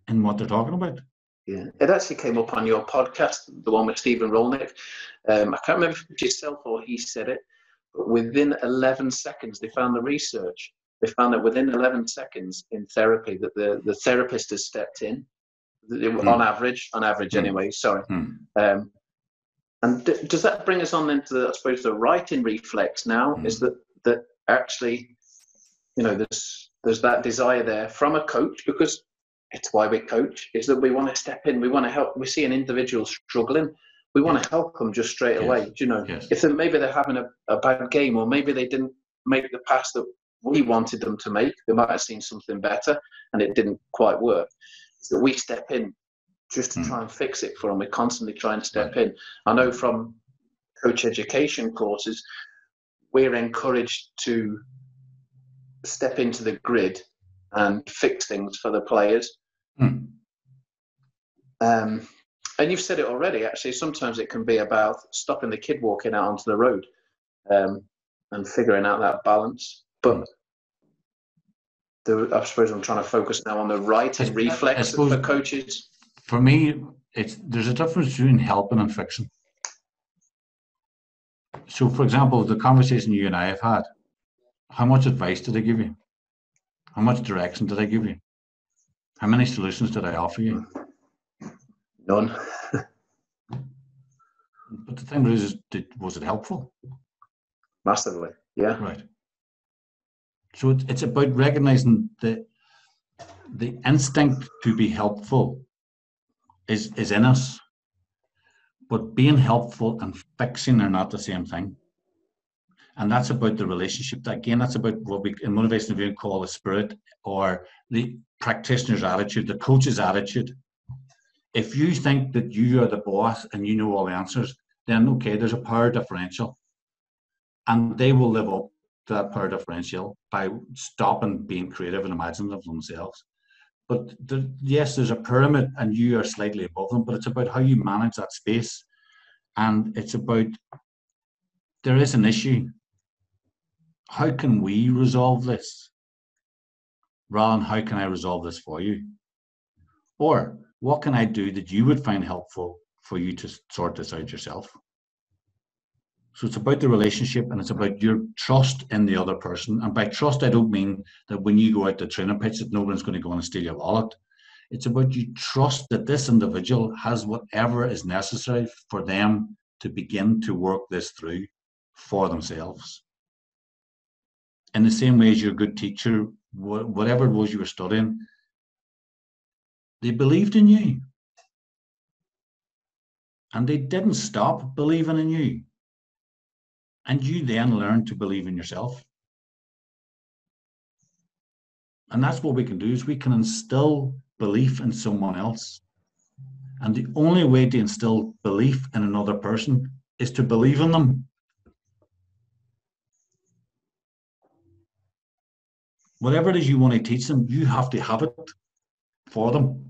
[SPEAKER 2] in what they're talking about.
[SPEAKER 1] Yeah, it actually came up on your podcast, the one with Stephen Rolnick. I can't remember if it was yourself or he said it, but within 11 seconds, they found the research. They found that within 11 seconds in therapy that the therapist has stepped in, on average anyway, sorry. And does that bring us on then to, I suppose, the writing reflex now, is that actually, there's that desire there from a coach, because it's why we coach, is that we want to step in, we want to help. We see an individual struggling, we want to help them just straight away. You know, if maybe they're having a bad game, or maybe they didn't make the pass that we wanted them to make, they might have seen something better and it didn't quite work. So we step in just to try and fix it for them. We're constantly trying to step in. I know from coach education courses, we're encouraged to step into the grid and fix things for the players. And you've said it already, actually. Sometimes it can be about stopping the kid walking out onto the road and figuring out that balance. But I suppose I'm trying to focus now on the writing reflex for coaches.
[SPEAKER 2] For me, there's a difference between helping and fixing. So, for example, the conversation you and I have had, how much advice did I give you? How much direction did I give you? How many solutions did I offer you?
[SPEAKER 1] None.
[SPEAKER 2] But the thing is, was it helpful?
[SPEAKER 1] Massively, yeah.
[SPEAKER 2] Right. So it's about recognizing the instinct to be helpful is in us. But being helpful and fixing are not the same thing. And that's about the relationship. Again, that's about what we in motivational interviewing call the spirit, or the practitioner's attitude, the coach's attitude. If you think that you are the boss and you know all the answers, then okay, there's a power differential. And they will live up to that power differential by stopping being creative and imaginative themselves. But yes, there's a pyramid and you are slightly above them, but it's about how you manage that space. And it's about, there is an issue. How can we resolve this? Rather than how can I resolve this for you? Or what can I do that you would find helpful for you to sort this out yourself? So it's about the relationship, and it's about your trust in the other person. And by trust, I don't mean that when you go out to training pitch that no one's going to go and steal your wallet. It's about you trust that this individual has whatever is necessary for them to begin to work this through for themselves. In the same way as your good teacher, whatever it was you were studying, they believed in you. And they didn't stop believing in you. And you then learn to believe in yourself. And that's what we can do, is we can instill belief in someone else. And the only way to instill belief in another person is to believe in them. Whatever it is you want to teach them, you have to have it for them.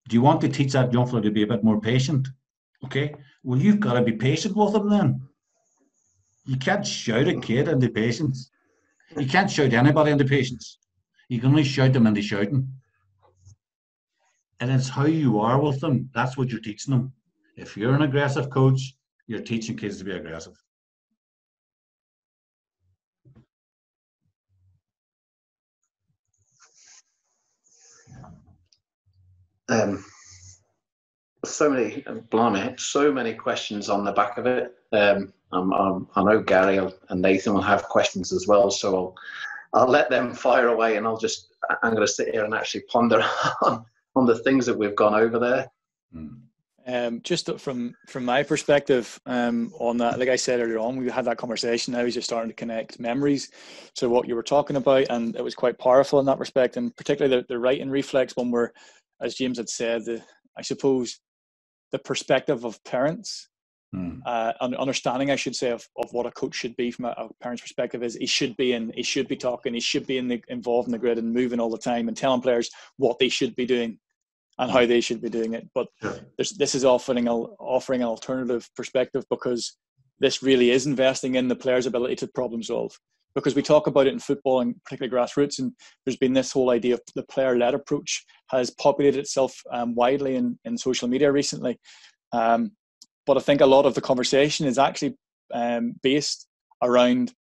[SPEAKER 2] Do you want to teach that young fellow to be a bit more patient? Okay, well, you've got to be patient with them then. You can't shout a kid into patience. You can't shout anybody into patience. You can only shout them into shouting. And it's how you are with them. That's what you're teaching them. If you're an aggressive coach, you're teaching kids to be aggressive.
[SPEAKER 1] So many questions on the back of it. I know Gary and Nathan will have questions as well, so I'll let them fire away, and I'm going to sit here and actually ponder on the things that we've gone over there.
[SPEAKER 3] Just from my perspective on that, like I said earlier on, we had that conversation. I was just starting to connect memories to what you were talking about, and it was quite powerful in that respect, and particularly the writing reflex one, where, as James had said, I suppose the perspective of parents, understanding, I should say, of what a coach should be from a parent's perspective is he should be talking, he should be involved in the grid and moving all the time and telling players what they should be doing and how they should be doing it. But this is offering an alternative perspective, because this really is investing in the player's ability to problem solve. Because we talk about it in football, and particularly grassroots, and there's been this whole idea of the player-led approach has populated itself widely in social media recently. But I think a lot of the conversation is actually based around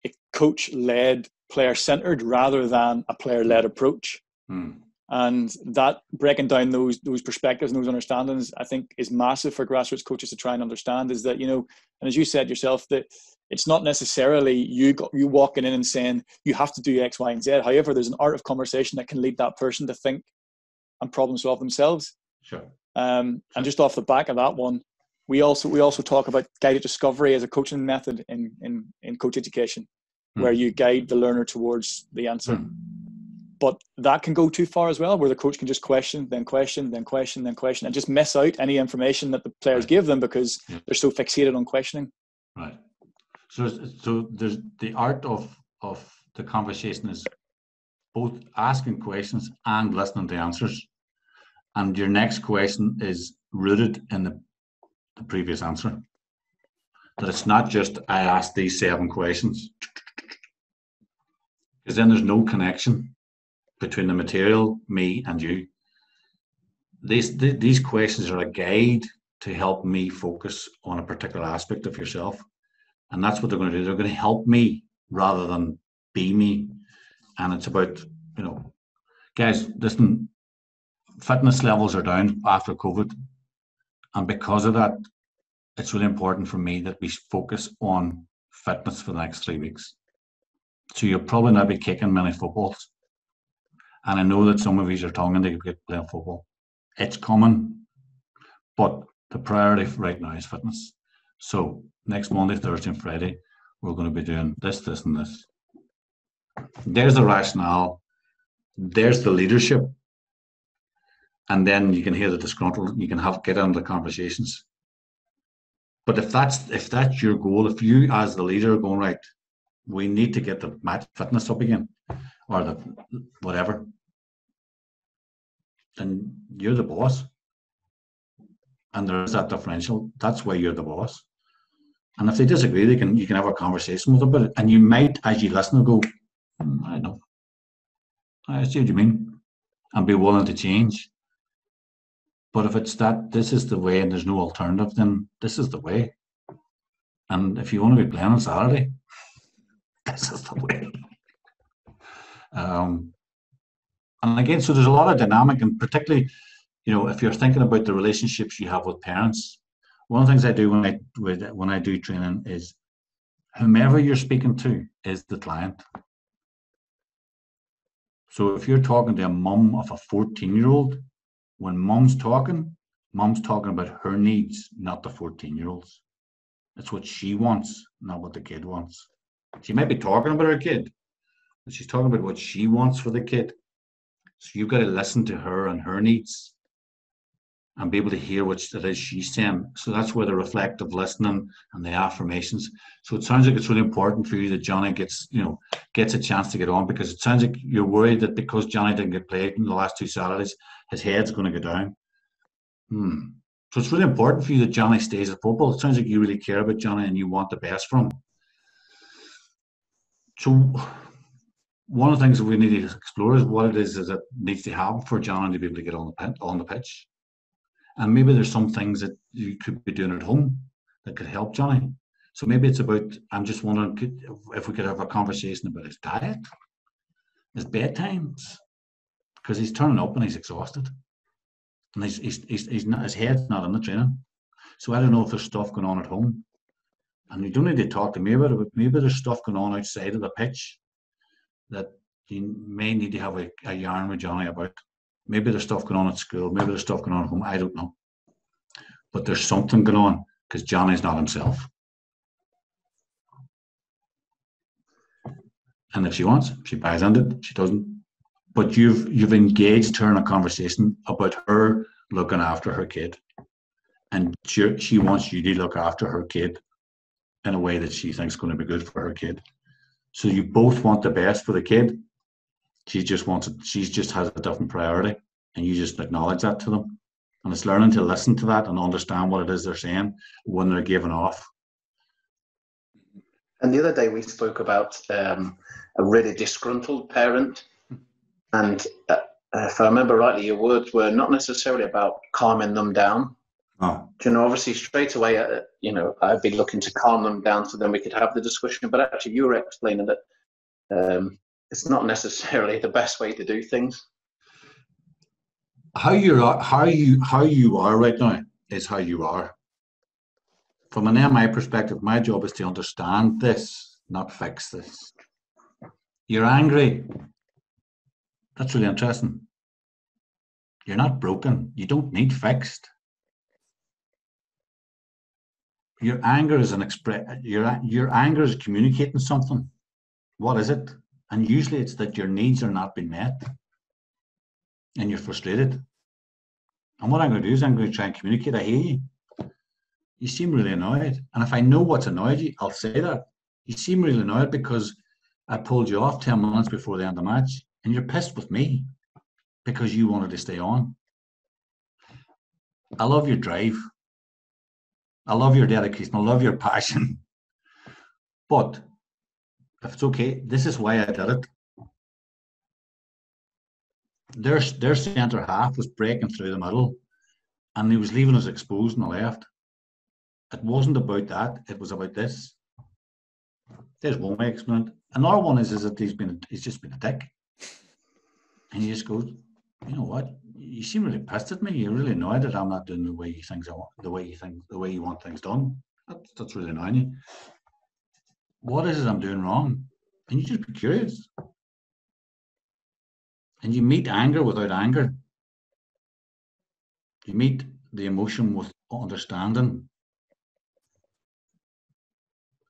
[SPEAKER 3] a coach-led, player-centered rather than a player-led approach. And that breaking down those perspectives and those understandings, I think, is massive for grassroots coaches to try and understand. Is that, and as you said yourself, that it's not necessarily you walking in and saying you have to do X, Y, and Z. However, there's an art of conversation that can lead that person to think and problem solve themselves.
[SPEAKER 2] Sure.
[SPEAKER 3] And just off the back of that one, we also talk about guided discovery as a coaching method in coach education, where you guide the learner towards the answer. But that can go too far as well, where the coach can just question, then question, then question, then question, and just miss out any information that the players give them because they're so fixated on questioning.
[SPEAKER 2] Right. So there's the art of the conversation is both asking questions and listening to answers. And your next question is rooted in the previous answer. That it's not just, I asked these 7 questions. Because then there's no connection between the material, me, and you. These questions are a guide to help me focus on a particular aspect of yourself. And that's what they're going to do. They're going to help me rather than be me. And it's about, guys, listen, fitness levels are down after COVID. And because of that, it's really important for me that we focus on fitness for the next 3 weeks. So you'll probably not be kicking many footballs. And I know that some of you are tonguing to get playing football. It's coming, but the priority right now is fitness. So next Monday, Thursday, and Friday, we're going to be doing this, this, and this. There's the rationale. There's the leadership. And then you can hear the disgruntled. You can get into the conversations. But if that's your goal, if you as the leader are going, right, we need to get the match fitness up again, or the whatever, then you're the boss. And there's that differential. That's why you're the boss. And if they disagree, you can have a conversation with them about it. And you might, as you listen, go, I know. I see what you mean. And be willing to change. But if it's that this is the way and there's no alternative, then this is the way. And if you want to be playing on Saturday, this is the way. And again, so there's a lot of dynamic, and particularly, if you're thinking about the relationships you have with parents, one of the things I do when I do training is whomever you're speaking to is the client. So if you're talking to a mum of a 14-year-old, when mum's talking about her needs, not the 14-year-old's. It's what she wants, not what the kid wants. She might be talking about her kid, but she's talking about what she wants for the kid. So you've got to listen to her and her needs and be able to hear what it is she's saying. So that's where the reflective listening and the affirmations. So it sounds like it's really important for you that Johnny gets a chance to get on, because it sounds like you're worried that because Johnny didn't get played in the last 2 Saturdays, his head's going to go down. So it's really important for you that Johnny stays at football. It sounds like you really care about Johnny and you want the best for him. So one of the things that we need to explore is what it is that needs to happen for Johnny to be able to get on the pitch. And maybe there's some things that you could be doing at home that could help Johnny. So maybe it's about, I'm just wondering if we could have a conversation about his diet, his bedtimes, because he's turning up and he's exhausted. And he's not, his head's not in the training. So I don't know if there's stuff going on at home. And you don't need to talk to me about it, but maybe there's stuff going on outside of the pitch that you may need to have a yarn with Johnny about. Maybe there's stuff going on at school. Maybe there's stuff going on at home. I don't know. But there's something going on because Johnny's not himself. And if she wants, she buys into it. She doesn't. But you've engaged her in a conversation about her looking after her kid. And she wants you to look after her kid in a way that she thinks is going to be good for her kid. So you both want the best for the kid. She just wants it. She just has a different priority, and you just acknowledge that to them. And it's learning to listen to that and understand what it is they're saying when they're giving off.
[SPEAKER 1] And the other day we spoke about a really disgruntled parent, and if I remember rightly, your words were not necessarily about calming them down.
[SPEAKER 2] Oh.
[SPEAKER 1] Obviously straight away, I'd be looking to calm them down so then we could have the discussion. But actually, you were explaining that it's not necessarily the best way to do things.
[SPEAKER 2] How you are right now is how you are. From an MI perspective, my job is to understand this, not fix this. You're angry. That's really interesting. You're not broken. You don't need fixed. Your anger is your anger is communicating something. What is it? And usually it's that your needs are not being met and you're frustrated. And what I'm going to do is I'm going to try and communicate. I hear you. You seem really annoyed. And if I know what's annoyed you, I'll say that. You seem really annoyed because I pulled you off 10 minutes before the end of the match and you're pissed with me because you wanted to stay on. I love your drive. I love your dedication. I love your passion. But if it's okay, this is why I did it. Their centre half was breaking through the middle and he was leaving us exposed on the left. It wasn't about that. It was about this. There's one way to explain it. Another one is that he's just been a dick. And he just goes, you know what? You seem really pissed at me. You're really annoyed that I'm not doing the way you want things done. That's really annoying you. What is it I'm doing wrong? And you just be curious. And you meet anger without anger. You meet the emotion with understanding.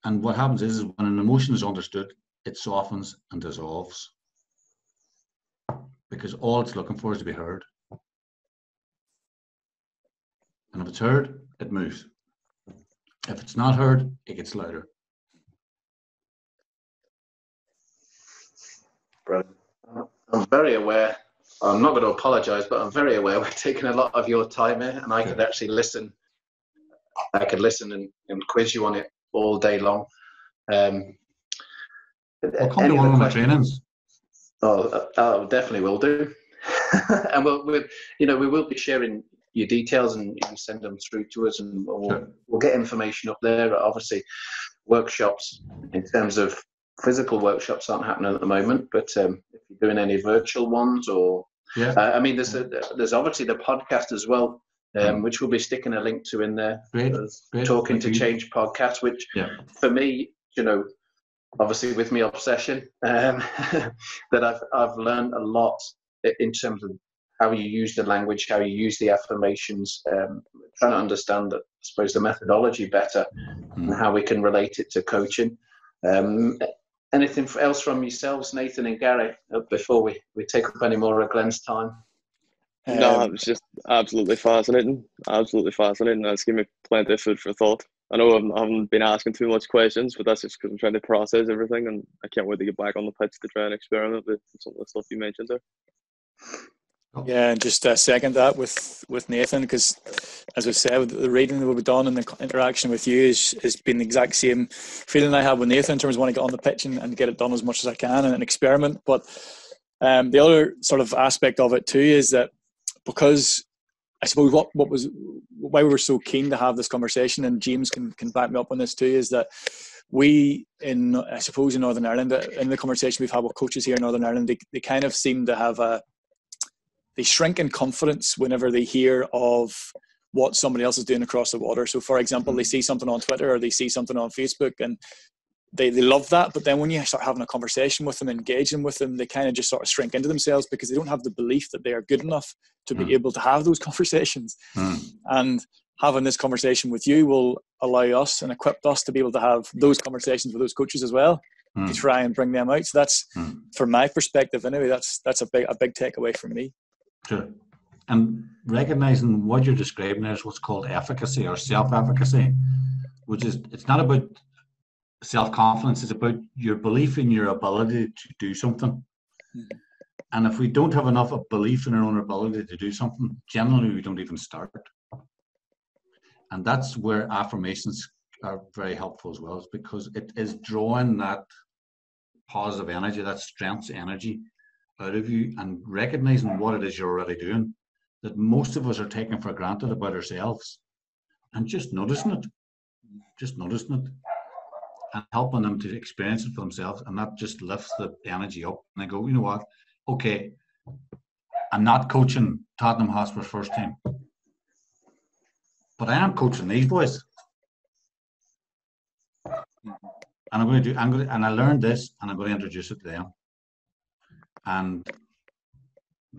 [SPEAKER 2] And what happens is when an emotion is understood, it softens and dissolves. Because all it's looking for is to be heard. And if it's heard, it moves. If it's not heard, it gets louder.
[SPEAKER 1] Brilliant. I'm very aware. I'm not going to apologise, but I'm very aware we're taking a lot of your time here, and I could actually listen. I could listen and quiz you on it all day long.
[SPEAKER 2] We'll come to one of my trainings.
[SPEAKER 1] Oh, definitely will do. And we will be sharing your details and you can send them through to us, and we'll get information up there. Obviously, workshops in terms of physical workshops aren't happening at the moment, but if you're doing any virtual ones, or I mean, there's obviously the podcast as well, which we'll be sticking a link to in there.
[SPEAKER 2] Great.
[SPEAKER 1] Talking to Change podcast, which for me, obviously with my obsession, that I've learned a lot in terms of how you use the language, how you use the affirmations, trying to understand, I suppose, the methodology better and how we can relate it to coaching. Anything else from yourselves, Nathan and Gary, before we take up any more of Glenn's time?
[SPEAKER 4] No, it was just absolutely fascinating. Absolutely fascinating. That's given me plenty of food for thought. I know I haven't been asking too much questions, but that's just because I'm trying to process everything, and I can't wait to get back on the pitch to try and experiment with some of the stuff you mentioned there.
[SPEAKER 3] Yeah, and just second that with Nathan, because as I said, the reading that we've done and the interaction with you has been the exact same feeling I have with Nathan in terms of wanting to get on the pitch and get it done as much as I can and an experiment. But the other sort of aspect of it too is that, because I suppose why we were so keen to have this conversation, and James can back me up on this too, is that we in Northern Ireland, in the conversation we've had with coaches here in Northern Ireland, they kind of seem to have they shrink in confidence whenever they hear of what somebody else is doing across the water. So for example, they see something on Twitter or they see something on Facebook and they love that, but then when you start having a conversation with them, engaging with them, they kind of just sort of shrink into themselves because they don't have the belief that they are good enough to be able to have those conversations. And having this conversation with you will allow us and equip us to be able to have those conversations with those coaches as well, to try and bring them out. So that's, from my perspective anyway, that's a big takeaway for me.
[SPEAKER 2] Sure. And recognizing what you're describing there is what's called efficacy or self-efficacy, which is, it's not about self-confidence, it's about your belief in your ability to do something. And if we don't have enough of belief in our own ability to do something, generally we don't even start. And that's where affirmations are very helpful as well, because it is drawing that positive energy, that strength energy out of you, and recognizing what it is you're already doing that most of us are taking for granted about ourselves, and just noticing it and helping them to experience it for themselves. And that just lifts the energy up, and they go, you know what, okay, I'm not coaching Tottenham Hotspur's first team, but I am coaching these boys, and I learned this, and I'm going to introduce it to them. And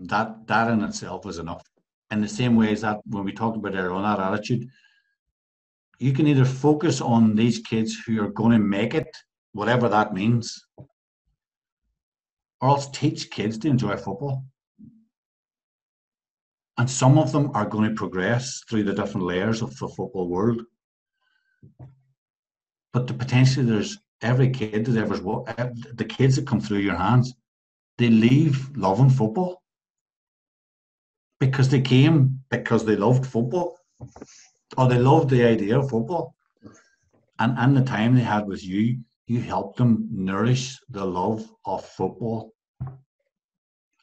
[SPEAKER 2] that in itself is enough. In the same way as that, when we talked about earlier on that attitude, you can either focus on these kids who are going to make it, whatever that means, or else teach kids to enjoy football. And some of them are going to progress through the different layers of the football world. But potentially there's every kid that ever, the kids that come through your hands, they leave loving football because they came because they loved football, or they loved the idea of football. And the time they had with you, you helped them nourish the love of football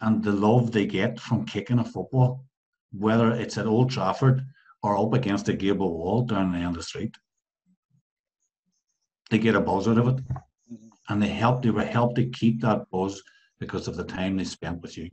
[SPEAKER 2] and the love they get from kicking a football, whether it's at Old Trafford or up against a gable wall down the end of the street. They get a buzz out of it, and they were helped to keep that buzz because of the time they spent with you.